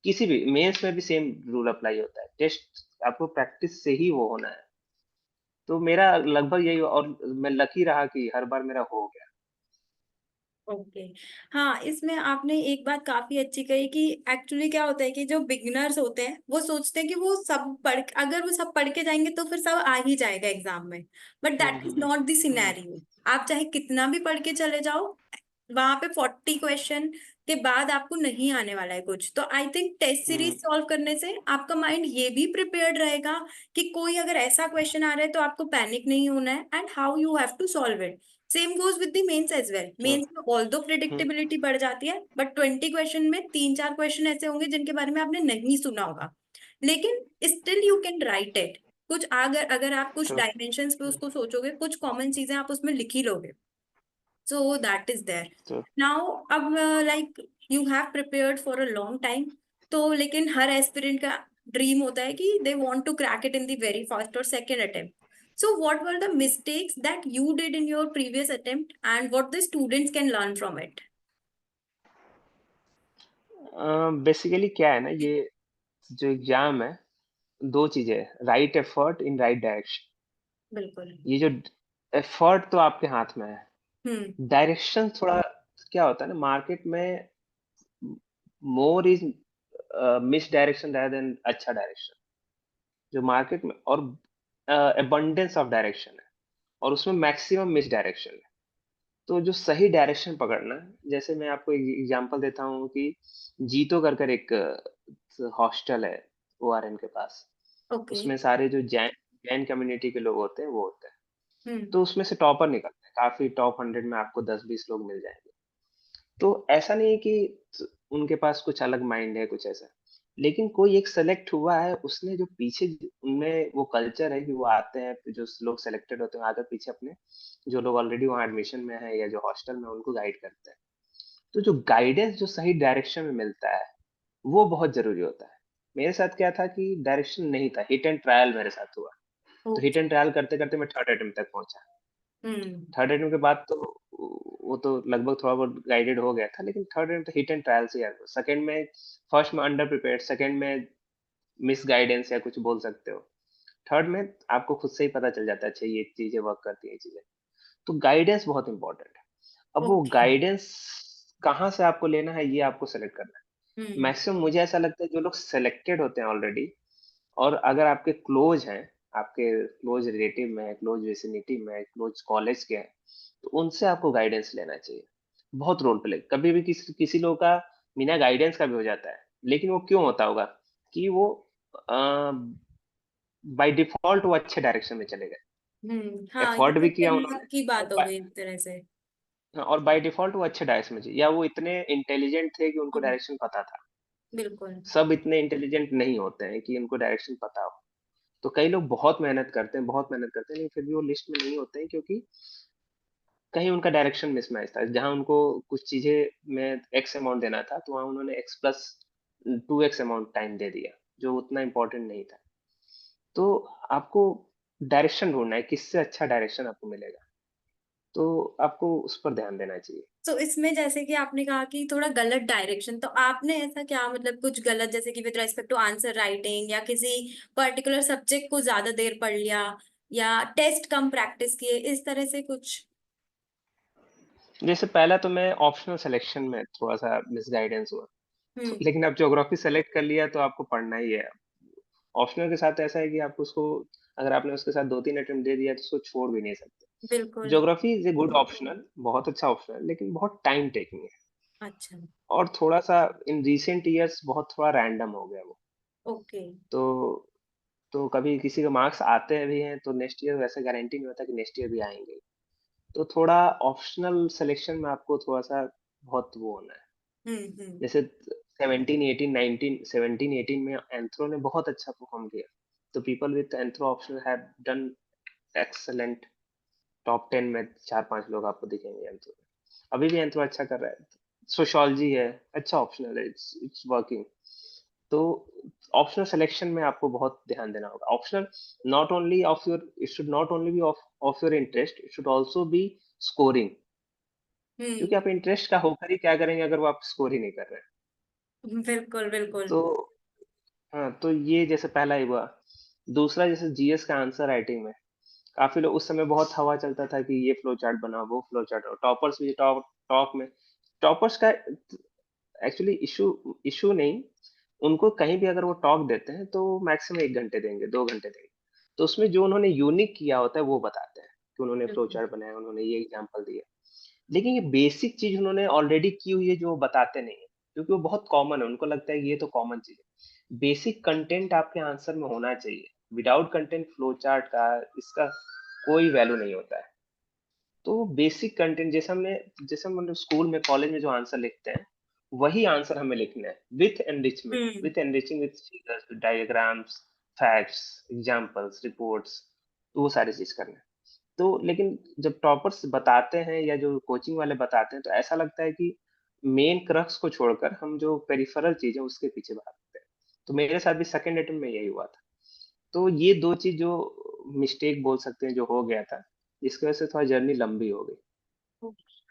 किसी भी मेंस में भी सेम रूल अप्लाई होता है, टेस्ट आपको प्रैक्टिस से ही वो होना है। तो मेरा लगभग यही, और मैं लकी रहा कि हर बार मेरा हो गया। ओके। हाँ, इसमें आपने एक बात काफी अच्छी कही कि एक्चुअली क्या होता है कि जो बिगिनर्स होते हैं वो सोचते हैं कि वो सब पढ़, अगर वो सब पढ़ के जाएंगे तो फिर सब आ ही जाएगा एग्जाम में। But that is not the hmm, scenario. आप चाहे कितना भी पढ़ के चले जाओ, वहां पे 40 क्वेश्चन के बाद आपको नहीं आने वाला है कुछ। तो I think test series hmm, solve करने से आपका माइंड ये भी प्रिपेयर्ड रहेगा कि कोई अगर ऐसा क्वेश्चन आ रहा है तो आपको पैनिक नहीं होना है and how you have to solve it. Same goes with the mains as well. Hmm, mains में ऑल्दो हम्म, प्रिडिक्टेबिलिटी बढ़ जाती है, बट 20 क्वेश्चन में 3-4 क्वेश्चन ऐसे होंगे जिनके बारे में आपने नहीं सुना होगा, लेकिन still you can write it. कुछ अगर अगर आप कुछ true, डायमेंशंस पे उसको सोचोगे, कुछ कॉमन चीजें आप उसमें लिख ही लोगे। So that is there. true. Now, अब like you have prepared for a long time. तो लेकिन हर एस्पिरेंट का ड्रीम होता है कि they want to crack it in the very first or second attempt. So what were the mistakes that you did in your previous attempt and what the students can learn from it? Basically क्या है ना, ये जो exam है, दो चीजें है, right effort in right direction. बिल्कुल। ये जो एफर्ट तो आपके हाथ में है, हम्म। डायरेक्शन थोड़ा क्या होता है ना मार्केट में, more is misdirection rather than अच्छा डायरेक्शन जो मार्केट में, और abundance ऑफ डायरेक्शन है और उसमें मैक्सिमम मिस डायरेक्शन है। तो जो सही डायरेक्शन पकड़ना है, जैसे मैं आपको एक एग्जांपल देता हूँ कि जीतो कर कर एक हॉस्टल है ओआरएन के पास। ओके। उसमें सारे जो जैन जैन कम्युनिटी के लोग होते हैं वो होते हैं। हम्म। तो उसमें से टॉपर निकलते हैं, काफी टॉप 100 में आपको 10-20 लोग मिल जाएंगे। तो ऐसा नहीं है कि उनके पास कुछ अलग माइंड है कुछ ऐसा, लेकिन कोई एक सेलेक्ट हुआ है, उसने जो पीछे उनमें वो कल्चर है कि वो आते हैं, जो लोग सेलेक्टेड होते हैं आगे पीछे अपने जो लोग ऑलरेडी वहाँ एडमिशन में है या जो हॉस्टल में उनको गाइड करते हैं। तो जो गाइडेंस जो सही डायरेक्शन में मिलता है वो बहुत जरूरी होता है। मेरे साथ क्या था कि डायरेक्शन नहीं था, हिट एंड ट्रायल मेरे साथ हुआ। तो हिट ओके। एंड ट्रायल करते करते मैं थर्ड अटेम्प्ट तक पहुंचा। हम्म। थर्ड अटेम्प्ट के बाद तो वो तो लगभग थोड़ा बहुत गाइडेड हो गया था, लेकिन third attempt hit and trial से यार, सेकंड में फर्स्ट में अंडर प्रिपेयर्ड, सेकंड में मिस गाइडेंस या कुछ बोल सकते हो, थर्ड में आपको खुद से ही पता चल जाता है अच्छा ये चीजें वर्क करती है, ये चीजें। तो गाइडेंस बहुत इंपॉर्टेंट है। अब वो ओके। गाइडेंस कहाँ से आपको लेना है ये आपको सेलेक्ट करना है। हम्म। मैक्सिमम मुझे ऐसा लगता है जो लोग सेलेक्टेड होते हैं ऑलरेडी, और अगर आपके क्लोज हैं, आपके क्लोज रिलेटिव में, क्लोज विसिनिटी में, क्लोज कॉलेज के हैं, तो उनसे आपको गाइडेंस लेना चाहिए। बहुत रोल प्ले कभी भी किसी किसी लोग का बिना गाइडेंस का भी हो जाता है, लेकिन वो क्यों होता होगा कि वो बाय डिफॉल्ट वो अच्छे डायरेक्शन में चले गए, हाँ, ये एफर्ट तो भी किया फिर उन्होंने, लक की बात हो और गई एक तरह से। और बाय डिफॉल्ट वो अच्छे डायरेक्शन में चाहिए, या वो इतने इंटेलिजेंट थे कि उनको हम्म। डायरेक्शन पता था। बिल्कुल। सब इतने इंटेलिजेंट नहीं होते हैं कि उनको डायरेक्शन पता हो। तो कई लोग बहुत मेहनत करते हैं, बहुत मेहनत करते हैं, लेकिन फिर भी वो लिस्ट में नहीं होते हैं, क्योंकि कहीं उनका डायरेक्शन मिसमैच था। जहां उनको कुछ चीजें में एक्स अमाउंट देना था, तो वहां उन्होंने x+2x अमाउंट टाइम दे दिया, जो उतना इम्पोर्टेंट नहीं था। तो आपको डायरेक्शन ढूंढना है, किससे अच्छा डायरेक्शन आपको मिलेगा, तो आपको उस पर ध्यान देना चाहिए। तो इसमें जैसे कि आपने कहा कि थोड़ा गलत डायरेक्शन, तो आपने ऐसा क्या मतलब कुछ गलत, जैसे कि with respect to answer writing या किसी पर्टिकुलर सब्जेक्ट को ज्यादा देर पढ़ लिया या टेस्ट कम प्रैक्टिस किए, इस तरह से कुछ? जैसे पहला तो मैं ऑप्शनल सिलेक्शन में थोड़ा सा मिसगाइडेंस हुआ। तो हम्म। लेकिन अब ज्योग्राफी सेलेक्ट कर लिया तो आपको पढ़ना ही है। ऑप्शनल के साथ ऐसा है कि आप उसको, अगर आपने उसके साथ 2-3 अटेम्प्ट दे दिया तो उसको छोड़ भी नहीं सकते। बिल्कुल। Geography is a good optional, बहुत अच्छा ऑप्शन है, लेकिन बहुत टाइम टेकिंग है। अच्छा। और थोड़ा सा इन रिसेंट ईयर्स बहुत थोड़ा रैंडम हो गया वो। ओके। तो कभी किसी के मार्क्स आते भी हैं तो नेक्स्ट ईयर वैसे गारंटी नहीं होता कि नेक्स्ट ईयर भी आएंगे। तो थोड़ा ऑप्शनल सिलेक्शन में आपको थोड़ा सा बहुत वो होना है। जैसे 17 18 में एंथ्रो ने बहुत अच्छा परफॉर्म किया, तो people with anthro option have done excellent. Top 10 में 4 5 लोग आपको दिखेंगे एंथ्रो में। अभी भी एंथ्रो अच्छा कर रहा है। सोशोलॉजी है, अच्छा ऑप्शनल है, इट्स वर्किंग। तो ऑप्शनल सिलेक्शन में आपको बहुत ध्यान देना होगा। Optional not only of your, it should not only be of your interest, it should also be scoring. क्योंकि आप इंटरेस्ट का होकर ही क्या करेंगे अगर वो आप स्कोर ही नहीं कर रहे हैं। बिल्कुल बिल्कुल। तो हाँ, तो ये जैसे पहला ही हुआ। दूसरा, जैसे जीएस का आंसर राइटिंग में काफी लोग, उस समय बहुत हवा चलता था कि ये फ्लो चार्ट बनाओ, वो फ्लो चार्ट, और टॉपर्स भी टॉप में। टॉपर्स का एक्चुअली इशू इशू नहीं, उनको कहीं भी अगर वो टॉक देते हैं तो मैक्सिमम 1 घंटे देंगे, 2 घंटे देंगे। तो उसमें जो उन्होंने यूनिक किया होता है वो बताते हैं कि उन्होंने फ्लो बिल्कुल चार्ट बनाया, उन्होंने ये एग्जाम्पल दिया। लेकिन ये बेसिक चीज उन्होंने ऑलरेडी की हुई है जो वो बताते नहीं है, क्योंकि वो बहुत कॉमन है, उनको लगता है कि ये तो कॉमन चीज है। बेसिक कंटेंट आपके आंसर में होना चाहिए। विदाउट कंटेंट फ्लो चार्ट का, इसका कोई वैल्यू नहीं होता है। तो बेसिक कंटेंट जैसे हम मतलब स्कूल में, कॉलेज में जो आंसर लिखते हैं, वही आंसर हमें लिखना है with enrichment, hmm with enriching, with figures, diagrams, facts, examples, reports, तो वो सारी चीज करना है। तो लेकिन जब टॉपर्स बताते हैं या जो कोचिंग वाले बताते हैं, तो ऐसा लगता है कि मेन क्रक्स को छोड़कर हम जो पेरिफेरल चीज है उसके पीछे भागते हैं। तो मेरे साथ भी सेकंड अटेम्प्ट में यही हुआ था। तो ये दो चीज जो मिस्टेक बोल सकते हैं जो हो गया था, जिसकी वजह से थोड़ा जर्नी लंबी हो गई।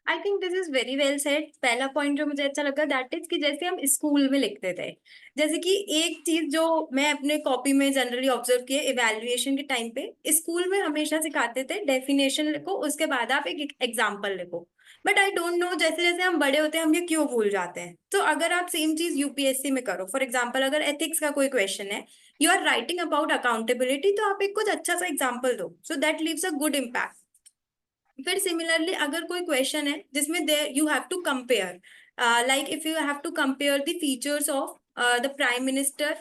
I think this is very well said. पहला पॉइंट जो मुझे अच्छा लगा दैट इज कि जैसे हम स्कूल में लिखते थे, जैसे कि एक चीज जो मैं अपने कॉपी में जनरली ऑब्जर्व किए इवैल्यूएशन के टाइम पे, स्कूल में हमेशा सिखाते थे डेफिनेशन लिखो, उसके बाद आप एक एग्जाम्पल लिखो। बट आई डोंट नो, जैसे जैसे हम बड़े होते हैं हम ये क्यों भूल जाते हैं। तो अगर आप सेम चीज यूपीएससी में करो, फॉर एग्जाम्पल अगर एथिक्स का कोई क्वेश्चन है, you are writing about accountability, तो आप एक कुछ अच्छा सा एग्जाम्पल दो, so that leaves a good impact. फिर सिमिलरली अगर कोई क्वेश्चन है जिसमें there you have to compare, like if you have to compare the features of the prime minister,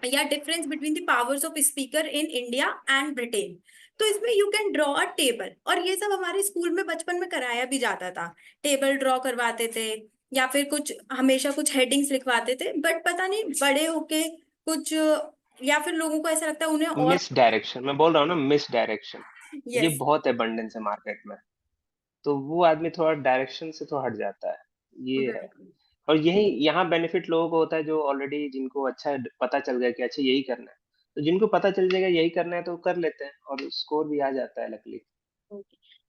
या difference between the powers of speaker in India and Britain, तो इसमें you can draw a table. और ये सब हमारे school में बचपन में कराया भी जाता था, टेबल ड्रॉ करवाते थे, या फिर कुछ हमेशा कुछ हेडिंग्स लिखवाते थे। बट पता नहीं बड़े होके कुछ, या फिर लोगों को ऐसा लगता है उन्हें और। मिस डायरेक्शन, मैं बोल रहा हूँ ना, मिस डायरेक्शन। ये यस। बहुत एबंडेंस है मार्केट में। तो वो आदमी थोड़ा डायरेक्शन से थोड़ा हट जाता है, ये है। बिल्कुल। और यही यहाँ बेनिफिट लोगों को होता है जो ऑलरेडी, जिनको अच्छा पता चल गया कि अच्छा यही करना है। तो जिनको पता चल जाएगा यही करना है तो कर लेते हैं, और स्कोर भी आ जाता है लकली।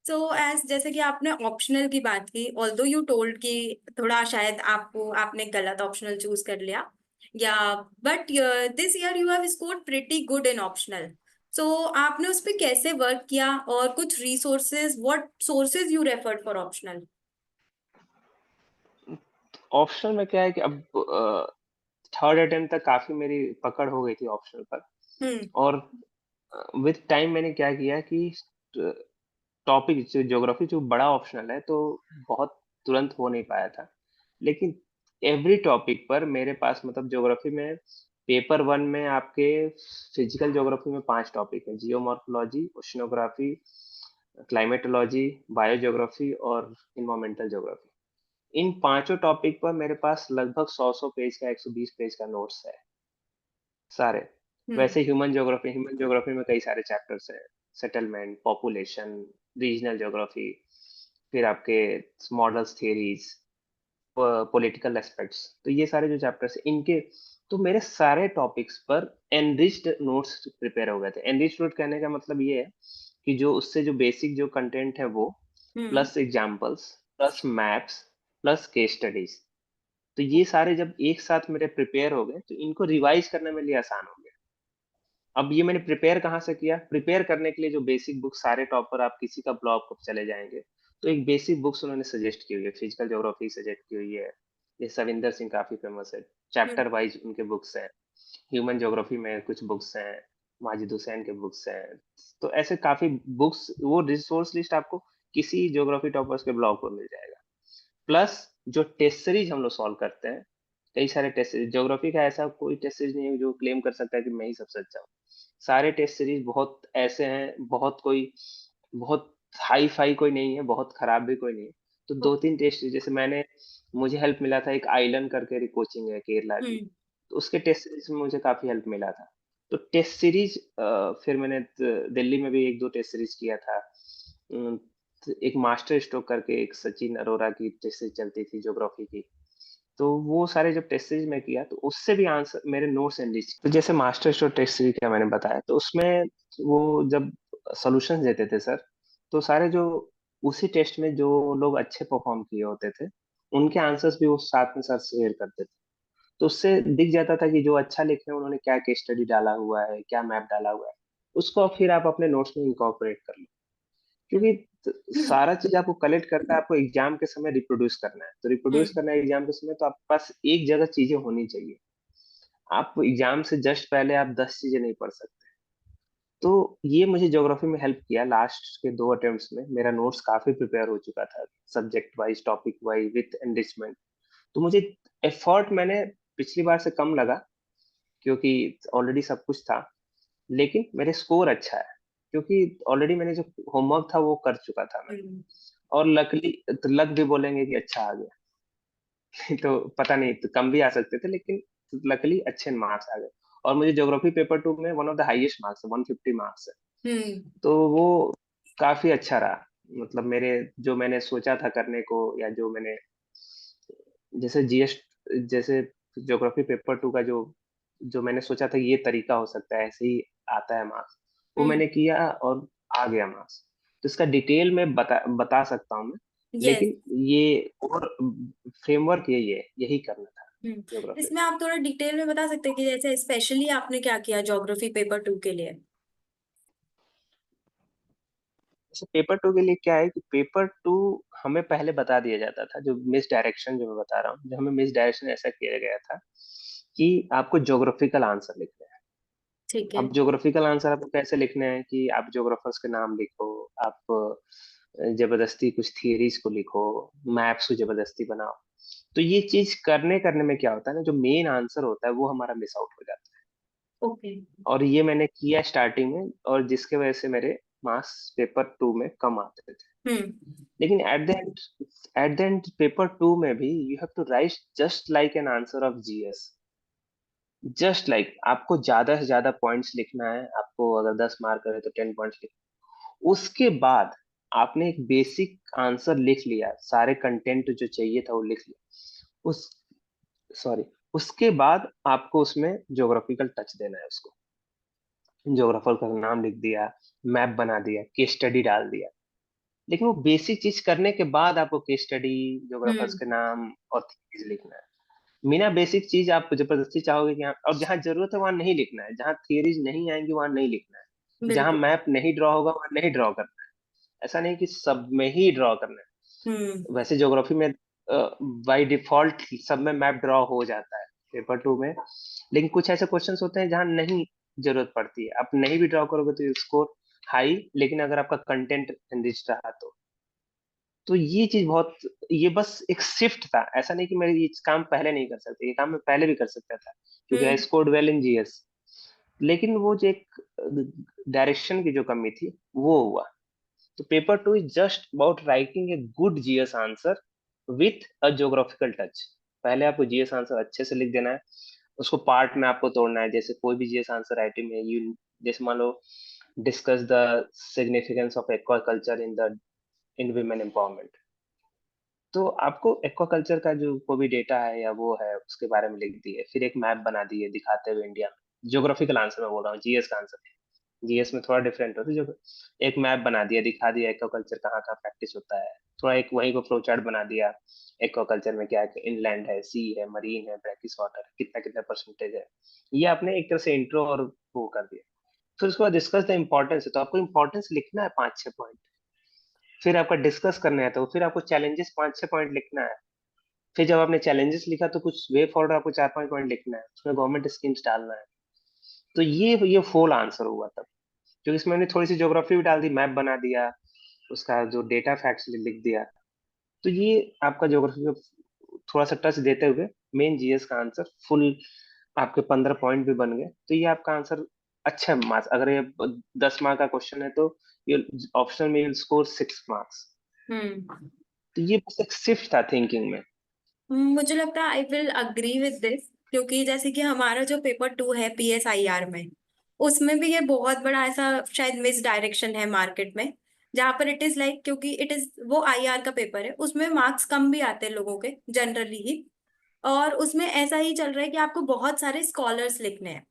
सो एज जैसे कि आपने ऑप्शनल की बात की, ऑल्दो यू टोल्ड कि थोड़ा शायद आपने गलत ऑप्शनल चूज कर लिया, या but this year you have scored pretty good in optional. So आपने उस पे कैसे वर्क किया, और कुछ resources, what sources you referred for optional? Optional में क्या है कि अब थर्ड अटेम्प्ट तक काफी मेरी पकड़ हो गई थी ऑप्शनल पर। हम्म और विद टाइम मैंने क्या किया कि टॉपिक जो ज्योग्राफी जो बड़ा ऑप्शनल है, तो बहुत तुरंत हो नहीं पाया था। लेकिन एवरी टॉपिक पर मेरे पास, मतलब ज्योग्राफी में पेपर 1 में आपके फिजिकल ज्योग्राफी में 5 टॉपिक है: जियोमॉर्फोलॉजी, ओशनोग्राफी, क्लाइमेटोलॉजी, बायोज्योग्राफी और इन्वायरमेंटल ज्योग्राफी। इन पांचों टॉपिक पर मेरे पास लगभग 100 पेज का, 120 पेज का नोट्स है सारे। हम्म वैसे ह्यूमन ज्योग्राफी में कई सारे चैप्टर्स हैं: सेटलमेंट, पॉपुलेशन, रीजनल ज्योग्राफी, फिर आपके मॉडल्स, थियरीज, पॉलिटिकल एस्पेक्ट्स। तो ये सारे जो चैप्टर्स हैं इनके, तो मेरे सारे टॉपिक्स पर एनरिच्ड नोट्स प्रिपेयर हो गए थे। एनरिच्ड नोट कहने का मतलब ये है कि जो उससे जो बेसिक जो कंटेंट है वो, hmm plus examples, plus maps, plus case studies. तो ये सारे जब एक साथ मेरे प्रिपेयर हो गए तो इनको रिवाइज करने में लिए आसान हो गया। अब ये मैंने प्रिपेयर कहाँ से किया? प्रिपेयर करने के लिए जो बेसिक बुक, सारे टॉपर आप किसी का ब्लॉग पर चले जाएंगे तो एक बेसिक बुक्स उन्होंने सजेस्ट की हुई है। फिजिकल ज्योग्राफी सजेस्ट की हुई है, ये सविंदर सिंह काफी फेमस है। चैप्टर हम्म वाइज उनके बुक्स हैं। ह्यूमन ज्योग्राफी में कुछ बुक्स हैं, माजिद हुसैन के बुक्स हैं। तो ऐसे काफी बुक्स, वो रिसोर्स लिस्ट आपको किसी ज्योग्राफी टॉपर्स के ब्लॉग पर मिल जाएगा। प्लस जो टेस्ट सीरीज हम लोग सॉल्व करते हैं, कई सारे टेस्ट सीरीज, ज्योग्राफी का ऐसा कोई टेस्ट सीरीज नहीं है जो क्लेम कर सकता है कि मैं ही सबसे अच्छा हूँ। सारे टेस्ट सीरीज बहुत ऐसे हैं, बहुत कोई बहुत हाई फाई कोई नहीं है, बहुत खराब भी कोई नहीं है। तो 2 3 टेस्ट सीरीज, जैसे मैंने मुझे हेल्प मिला था एक आइलैंड करके कोचिंग है केरला की, हम्म तो उसके टेस्ट सीरीज में मुझे काफी हेल्प मिला था। तो टेस्ट सीरीज फिर मैंने दिल्ली में भी एक दो टेस्ट सीरीज किया था। तो एक मास्टर स्ट्रोक करके एक सचिन अरोरा की टेस्ट सीरीज चलती थी ज्योग्राफी की। तो वो सारे जब टेस्ट सीरीज में किया तो उससे भी आंसर मेरे नोट्स एनरिच। तो जैसे मास्टर स्ट्रोक टेस्ट सीरीज का मैंने बताया, तो उसमें वो जब सॉल्यूशंस देते थे सर, तो सारे जो उसी टेस्ट में जो लोग अच्छे परफॉर्म किए होते थे, उनके आंसर्स भी वो साथ में साथ शेयर करते थे। तो उससे दिख जाता था कि जो अच्छा लिखे हैं उन्होंने क्या केस स्टडी डाला हुआ है, क्या मैप डाला हुआ है, उसको फिर आप अपने नोट्स में इंकॉर्पोरेट कर लो। क्योंकि सारा चीज आपको कलेक्ट करके आपको एग्जाम के समय रिप्रोड्यूस करना है, तो रिप्रोड्यूस हम्म करना है एग्जाम के समय, तो आपके पास एक जगह चीजें होनी चाहिए। आप एग्जाम से जस्ट पहले आप 10 चीजें नहीं पढ़ सकते। तो ये मुझे ज्योग्राफी में हेल्प किया। लास्ट के 2 अटेम्प्ट्स में मेरा नोट्स काफी प्रिपेयर हो चुका था, subject wise topic wise with enrichment. तो मुझे एफर्ट मैंने पिछली बार से कम लगा, क्योंकि ऑलरेडी सब कुछ था। लेकिन मेरे स्कोर अच्छा है, क्योंकि ऑलरेडी मैंने जो होमवर्क था वो कर चुका था मैं। हम्म और लकली, तो लक भी बोलेंगे कि अच्छा आ गया। तो पता नहीं, तो कम भी आ सकते थे, लेकिन लकली अच्छे मार्क्स आ गए। और मुझे ज्योग्राफी पेपर 2 में one of the highest marks है, 150 मार्क्स है। हम्म तो वो काफी अच्छा रहा। मतलब मेरे, जो मैंने सोचा था करने को, या जो मैंने, जैसे जीएस, जैसे ज्योग्राफी पेपर 2 का जो जो मैंने सोचा था ये तरीका हो सकता है, ऐसे ही आता है मार्क्स, वो हम्म मैंने किया और आ गया मार्क्स। तो इसका डिटेल में बता सकता हूँ मैं, यस। लेकिन ये और फ्रेमवर्क यही है, यही करना था ज्योग्राफी। इसमें आप थोड़ा डिटेल में बता सकते हैं कि जैसे स्पेशली आपने क्या किया ज्योग्राफी पेपर 2 के लिए? जैसे पेपर 2 के लिए क्या है कि पेपर 2 हमें पहले बता दिया जाता था, जो मिस डायरेक्शन जो मैं बता रहा हूँ, जो हमें मिस डायरेक्शन ऐसा किया गया था कि आपको ज्योग्राफिकल आंसर लिखना है। ठीक है। अब ज्योग्राफिकल आंसर आपको कैसे लिखने हैं कि आप ज्योग्राफर्स के नाम लिखो, आप जबरदस्ती कुछ थियरीज को लिखो, मैप्स को जबरदस्ती बनाओ। तो ये चीज करने करने में क्या होता है ना, जो मेन आंसर होता है वो हमारा मिस आउट हो जाता है। ओके। और ये मैंने किया स्टार्टिंग में, और जिसके वजह से मेरे मार्क्स पेपर 2 में कम आते थे। हम्म लेकिन एट द एंड पेपर 2 में भी you have to write just like an answer of GS. Just like आपको ज्यादा से ज्यादा पॉइंट्स लिखना है। आपको अगर 10 मार्क है तो 10 पॉइंट्स लिखना है। उसके बाद आपने एक बेसिक आंसर लिख लिया, सारे कंटेंट जो चाहिए था वो लिख लिया। उस सॉरी उसके बाद आपको उसमें ज्योग्राफिकल टच देना है उसको। ज्योग्राफर का नाम लिख दिया, मैप बना दिया, केस स्टडी डाल दिया। लेकिन वो बेसिक चीज करने के बाद आपको केस स्टडी, ज्योग्राफर्स हम्म के नाम और थीसीस लिखना है। बिना बेसिक चीज आप जबरदस्ती चाहोगे कि और जहाँ जरूरत है वहां नहीं लिखना है, जहाँ थियरीज नहीं आएंगी वहां नहीं लिखना है, जहाँ बिल्कुल। मैप नहीं ड्रॉ होगा वहां नहीं ड्रॉ करना है। ऐसा नहीं कि सब में ही ड्रॉ करना हम्म है। वैसे ज्योग्राफी में बाय डिफॉल्ट सब में मैप ड्रॉ हो जाता है पेपर 2 में। लेकिन कुछ ऐसे क्वेश्चंस होते हैं जहाँ नहीं जरूरत पड़ती है, आप नहीं भी ड्रॉ करोगे तो स्कोर हाई, लेकिन अगर आपका कंटेंट एनरिच रहा तो ये चीज बहुत, ये बस एक शिफ्ट था। ऐसा नहीं कि मैं ये काम पहले नहीं कर सकता, ये काम मैं पहले भी कर सकता था, क्योंकि आई हम्म स्कोर्ड वेल इन जीएस। लेकिन वो जो एक डायरेक्शन की जो कमी थी वो हुआ। तो paper 2 is just about writing a good GS answer with a geographical touch. पहले आपको जीएस आंसर अच्छे से लिख देना है, उसको पार्ट में आपको तोड़ना है। जैसे कोई भी जीएस आंसर राइटिंग में यू, जैसे मान लो discuss the significance of aquaculture in women empowerment, तो आपको एक्वाकल्चर का जो कोई भी डेटा है या वो है उसके बारे में लिख दिए, फिर एक मैप बना दिए दिखाते हुए इंडिया में। ज्योग्राफिकल आंसर मैं बोल रहा हूँ, जीएस का आंसर है। जीएस में थोड़ा डिफरेंट होता है। जो एक मैप बना दिया, दिखा दिया एक्वाकल्चर कहाँ कहाँ प्रैक्टिस होता है, थोड़ा एक वहीं को फ्लो चार्ट बना दिया। एक्वाकल्चर में क्या है, इनलैंड है, सी है, मरीन है, ब्रैकिश वाटर है, कितना कितना परसेंटेज है। ये आपने एक तरह से इंट्रो और वो कर दिया। फिर उसके बाद डिस्कस द इम्पोर्टेंस है, तो आपको इम्पोर्टेंस लिखना है 5-6 पॉइंट। फिर आपका डिस्कस करना है, तो फिर आपको चैलेंजेस 5-6 पॉइंट लिखना है। फिर जब आपने चैलेंजेस लिखा तो कुछ वे फॉरवर्ड आपको 4-5 पॉइंट लिखना है, उसमें गवर्नमेंट स्कीम्स डालना है। तो ये फुल आंसर हुआ तब, क्योंकि इसमें मैंने थोड़ी सी ज्योग्राफी भी डाल दी, मैप बना दिया, उसका जो डेटा फैक्ट्स लिख दिया। तो ये आपका ज्योग्राफी में थोड़ा सा टच देते हुए मेन जीएस का आंसर फुल, आपके 15 पॉइंट भी बन गए। तो ये आपका आंसर अच्छा मार्क्स, अगर ये 10 मार्क का क्वेश्चन है तो ये ऑप्शन में स्कोर 6 मार्क्स। हम्म तो ये बस एक शिफ्ट था थिंकिंग में। मुझे लगता है I will agree with this, क्योंकि जैसे कि हमारा जो पेपर 2 है PSIR में, उसमें भी ये बहुत बड़ा ऐसा शायद मिस डायरेक्शन है मार्केट में, जहाँ पर इट इज लाइक, क्योंकि इट इज वो IR का पेपर है, उसमें मार्क्स कम भी आते हैं लोगों के जनरली ही। और उसमें ऐसा ही चल रहा है कि आपको बहुत सारे स्कॉलर्स लिखने हैं।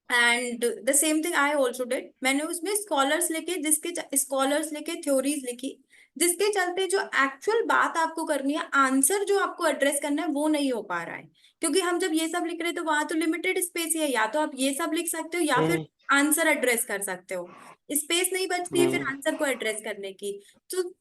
And the same thing I also did, मैंने उसमें स्कॉलर्स लेके थ्योरीज लिखी, जिसके चलते जो एक्चुअल बात आपको करनी है, आंसर जो आपको एड्रेस करना है, वो नहीं हो पा रहा है। क्योंकि हम जब ये सब लिख रहे हैं तो वहां तो लिमिटेड स्पेस ही है, या तो आप ये सब लिख सकते हो या फिर हम्म आंसर एड्रेस कर सकते हो। स्पेस नहीं बचती है फिर हम्म आंसर को एड्रेस करने की। तो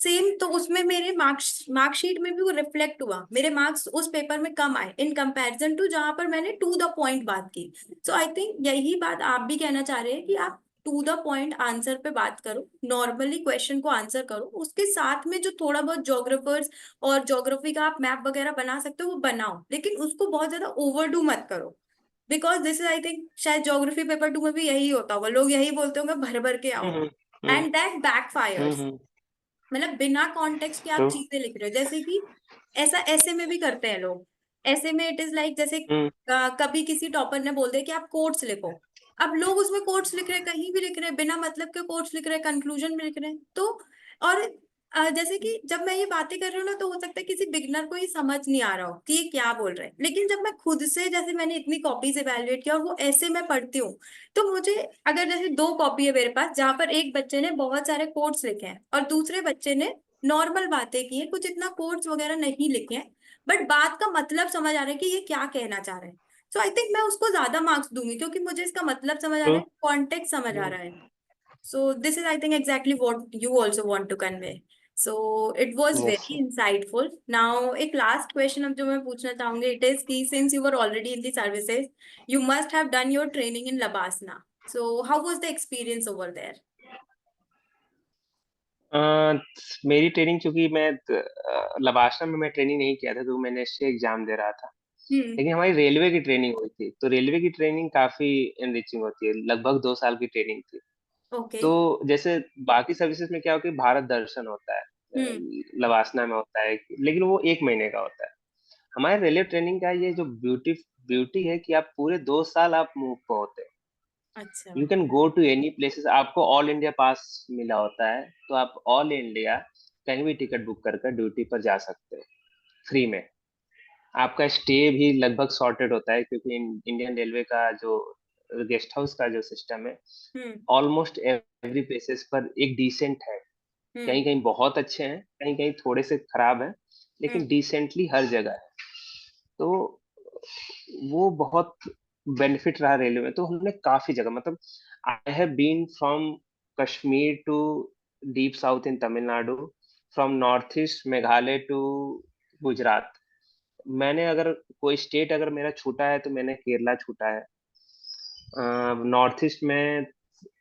सेम तो उसमें मेरे मार्कशीट में भी वो रिफ्लेक्ट हुआ, मेरे मार्क्स उस पेपर में कम आए इन कंपैरिजन टू जहां पर मैंने टू द पॉइंट बात की। सो आई थिंक यही बात आप भी कहना चाह रहे हैं कि आप टू द पॉइंट आंसर पे बात करो, नॉर्मली क्वेश्चन को आंसर करो, उसके साथ में जो थोड़ा बहुत जोग्राफर्स और ज्योग्राफी का आप मैप वगैरह बना सकते हो वो बनाओ, लेकिन उसको बहुत ज्यादा ओवरडू मत करो। Because this is I think शायद ज्योग्राफी पेपर 2 में भी यही होता होगा, लोग यही बोलते होंगे भर भर के आओ, हम्म एंड दैट बैकफायर्स। हम्म। मतलब बिना कॉन्टेक्स्ट के आप ट्रू। चीजें लिख रहे हो, जैसे कि ऐसा ऐसे में भी करते हैं लोग। ऐसे में इट इज लाइक जैसे हम्म कभी किसी टॉपर ने बोल दिया कि आप कोट्स लिखो। अब लोग उसमें कोट्स लिख रहे हैं, कहीं भी लिख रहे हैं, बिना मतलब के कोट्स लिख रहे हैं, कंक्लूजन में लिख रहे हैं। तो और जैसे कि जब मैं ये बातें कर रही हूँ ना, तो हो सकता है किसी बिगनर को ये समझ नहीं आ रहा हो कि ये क्या बोल रहे हैं, लेकिन जब मैं खुद से, जैसे मैंने इतनी कॉपीज एवेल्युएट किया और वो ऐसे मैं पढ़ती हूँ, तो मुझे, अगर जैसे दो कॉपी है मेरे पास जहां पर एक बच्चे ने बहुत सारे कोट्स लिखे हैं और दूसरे बच्चे ने नॉर्मल बातें की हैं, कुछ इतना कोट्स वगैरह नहीं लिखे हैं, बट बात का मतलब समझ आ रहा है कि ये क्या कहना चाह रहे हैं, सो आई थिंक मैं उसको ज्यादा मार्क्स दूंगी, क्योंकि मुझे इसका मतलब समझ आ ट्रू। रहा है, कॉन्टेक्स्ट समझ आ रहा है। So this is I think exactly what you also want to convey. So it was yes. Very insightful. Now एक लास्ट क्वेश्चन अब जो मैं पूछना चाहूंगी, इट इज कि since you were already in the services, you must have done your training in Labasna. So how was the experience over there? अ, मेरी training, चूंकि मैं लबाशना में मैं ट्रेनिंग नहीं किया था, तो मैंने इससे एग्जाम दे रहा था। Hmm. लेकिन हमारी रेलवे की ट्रेनिंग हुई थी, तो रेलवे की ट्रेनिंग काफी एनरिचिंग होती है, लगभग 2 साल की ट्रेनिंग थी। तो Okay. जैसे बाकी सर्विसेज में क्या होता है, भारत दर्शन होता है, Hmm. लवासना में होता है, लेकिन वो 1 महीने का होता है। हमारे रेलवे ट्रेनिंग का ये जो ब्यूटी ब्यूटी है कि आप पूरे 2 साल आप मूव पे होते हैं। अच्छा। You can go to any places, आपको ऑल इंडिया पास मिला होता है, तो आप ऑल इंडिया कहीं भी टिकट बुक कर कर ड्यूटी पर जा सकते हैं फ्री में। आपका स्टे भी लगभग सॉर्टेड होता है, क्योंकि इंडियन रेलवे का जो गेस्ट हाउस का जो सिस्टम है, Hmm. ऑलमोस्ट एवरी प्लेसेस पर एक डिसेंट है। Hmm. कहीं कहीं बहुत अच्छे हैं, कहीं कहीं थोड़े से खराब हैं, Hmm. लेकिन डिसेंटली हर जगह है। तो वो बहुत बेनिफिट रहा रेलवे में। तो हमने काफी जगह, मतलब I have been from Kashmir to deep south in Tamil Nadu, from north east Meghalaya to Gujarat. मैंने अगर कोई स्टेट अगर मेरा छूटा है तो मैंने केरला छूटा है। नॉर्थ ईस्ट में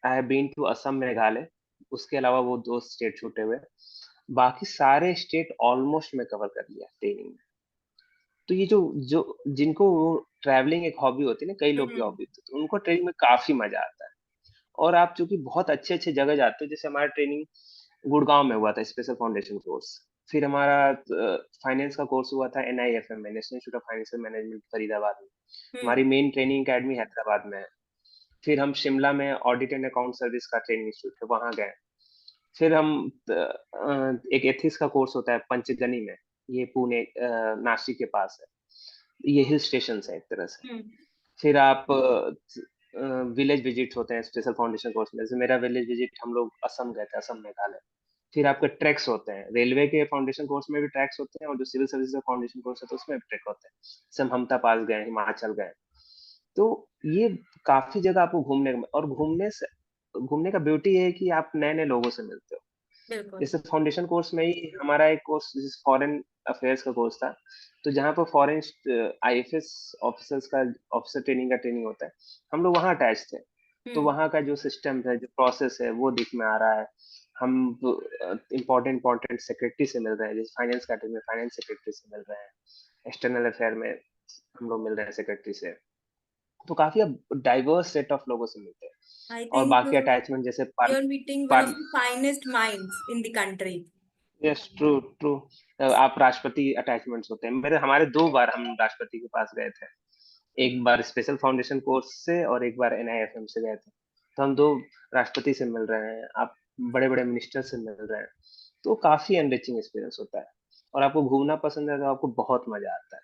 I have been to Assam Meghalaya, उसके अलावा वो 2 स्टेट छूटे हुए। बाकी सारे स्टेट ऑलमोस्ट मैं कवर कर लिया ट्रेनिंग में। तो ये जो जो जिनको ट्रैवलिंग एक हॉबी होती है ना, कई लोग की Hmm. हॉबी होती है, तो उनको ट्रेनिंग में काफी मजा आता है। और आप चूंकि बहुत अच्छे अच्छे जगह जाते हो, जैसे हमारा ट्रेनिंग गुड़गांव में हुआ था, स्पेशल फाउंडेशन कोर्स। फिर हमारा फाइनेंस का कोर्स हुआ था NIFM में, national institute of financial management, Faridabad में। Hmm. हमारी मेन ट्रेनिंग अकेडमी हैदराबाद में है। फिर हम शिमला में ऑडिट एंड अकाउंट सर्विस का ट्रेनिंग इंस्टीट्यूट है, वहां गए। फिर हम एक एथिक्स का कोर्स होता है पंचगनी में, ये पुणे नासिक के पास है। ये हिल स्टेशन है एक तरह से। Hmm. फिर आप विलेज विजिट होते हैं स्पेशल फाउंडेशन कोर्स में, जैसे मेरा विलेज विजिट हम लोग असम गए थे, असम मेघालय। फिर आपके ट्रैक्स होते हैं, रेलवे के फाउंडेशन कोर्स में भी ट्रैक्स होते हैं, और जो सिविल सर्विस का फाउंडेशन कोर्स है तो उसमें भी ट्रैक होते हैं। जैसे हम हमता पास गए, हिमाचल गए। तो ये काफी जगह आपको घूमने का, और घूमने का ब्यूटी है कि आप नए नए लोगों से मिलते हो। बिल्कुल। जैसे फाउंडेशन कोर्स में ही हमारा एक कोर्स फॉरेन अफेयर्स का कोर्स था, तो जहाँ पर फॉरेन IFS ऑफिसर्स का ऑफिसर ट्रेनिंग का ट्रेनिंग होता है, हम लोग वहाँ अटैच थे। तो Hmm. वहाँ का जो सिस्टम है, जो प्रोसेस है, वो दिख में आ रहा है। हम इम्पोर्टेंट इम्पोर्टेंट सेक्रेटरी से मिल रहे हैं, जैसे फाइनेंस कैटेगरी में फाइनेंस सेक्रेटरी से मिल रहे हैं, एक्सटर्नल अफेयर में हम लोग मिल रहे हैं सेक्रेटरी से। तो काफी अब डाइवर्स सेट ऑफ लोगों से मिलते हैं। I और think बाकी अटैचमेंट जैसे you're meeting one of par, the finest minds in the country. Yes, true true. आप राष्ट्रपति अटैचमेंट्स होते हैं मेरे, हमारे 2 बार हम राष्ट्रपति के पास गए थे। एक बार स्पेशल फाउंडेशन कोर्स से और एक बार एनआईएफएम से गए थे। तो हम 2 राष्ट्रपति से मिल रहे हैं, आप बड़े बड़े मिनिस्टर से मिल रहे हैं। तो काफी एनरिचिंग एक्सपीरियंस होता है। और आपको घूमना पसंद है तो आपको बहुत मजा आता है।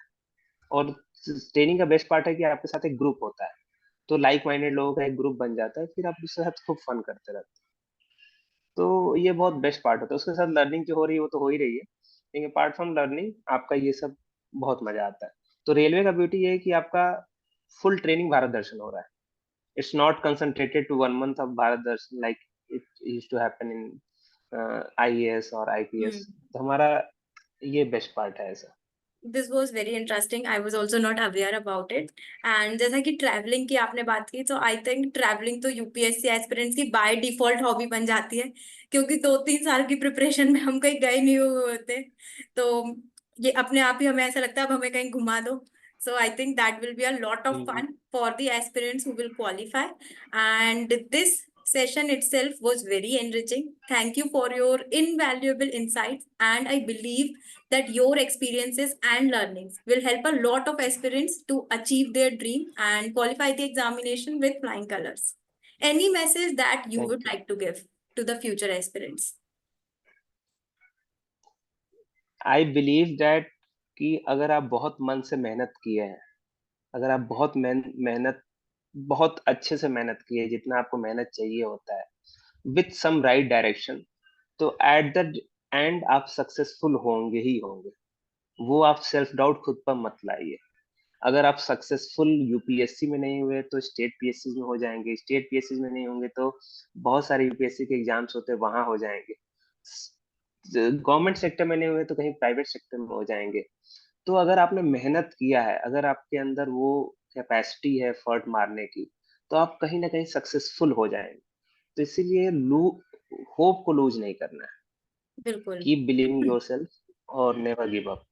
और ट्रेनिंग का बेस्ट पार्ट है कि आपके साथ एक ग्रुप होता है। तो लाइक माइंडेड लोगों का एक ग्रुप बन जाता है, फिर आप उसके साथ खूब फन करते रहते हैं। तो ये बहुत बेस्ट पार्ट होता है। उसके साथ लर्निंग जो हो रही है वो तो हो ही रही है, लेकिन अपार्ट फ्रॉम लर्निंग आपका ये सब बहुत मजा आता है। तो रेलवे का ब्यूटी ये है कि आपका फुल ट्रेनिंग भारत दर्शन हो रहा है। It's not concentrated to 1 month of Bharat Darshan like it used to happen in IAS और आईपीएस। तो हमारा ये बेस्ट पार्ट है ऐसा। This was very interesting, I was also not aware about it. And जैसा कि ट्रैवलिंग की आपने बात की, तो आई थिंक ट्रैवलिंग तो यूपीएससी एस्पिरेंट्स की बाय डिफॉल्ट हॉबी बन जाती है, क्योंकि 2-3 साल की प्रिपरेशन में हम कहीं गए नहीं हुए होते। तो ये अपने आप ही हमें ऐसा लगता है अब हमें कहीं घुमा दो। So I think that will be a lot of hmm. fun for the aspirants who will qualify. And this session itself was very enriching. Thank you for your invaluable insights. And I believe that your experiences and learnings will help a lot of aspirants to achieve their dream and qualify the examination with flying colors. Any message that you would thank you. like to give to the future aspirants? I believe that कि अगर आप बहुत मन से मेहनत किए हैं, अगर आप बहुत मेहनत, बहुत अच्छे से मेहनत की है जितना आपको मेहनत चाहिए होता है, विथ सम राइट डायरेक्शन, तो एट द एंड आप सक्सेसफुल होंगे ही होंगे। वो आप सेल्फ डाउट खुद पर मत लाइए। अगर आप सक्सेसफुल यूपीएससी में नहीं हुए तो स्टेट पीएससी में हो जाएंगे, स्टेट पीएससी में नहीं होंगे तो बहुत सारे यूपीएससी के एग्जाम्स होते हैं वहां हो जाएंगे। गवर्नमेंट सेक्टर में नहीं हुए तो कहीं प्राइवेट सेक्टर में हो जाएंगे। तो अगर आपने मेहनत किया है, अगर आपके अंदर वो कैपेसिटी है एफर्ट मारने की, तो आप कहीं ना कहीं सक्सेसफुल हो जाएंगे। तो इसीलिए होप को लूज नहीं करना है। बिल्कुल। कीप बिलीविंग योरसेल्फ और नेवर गिव अप।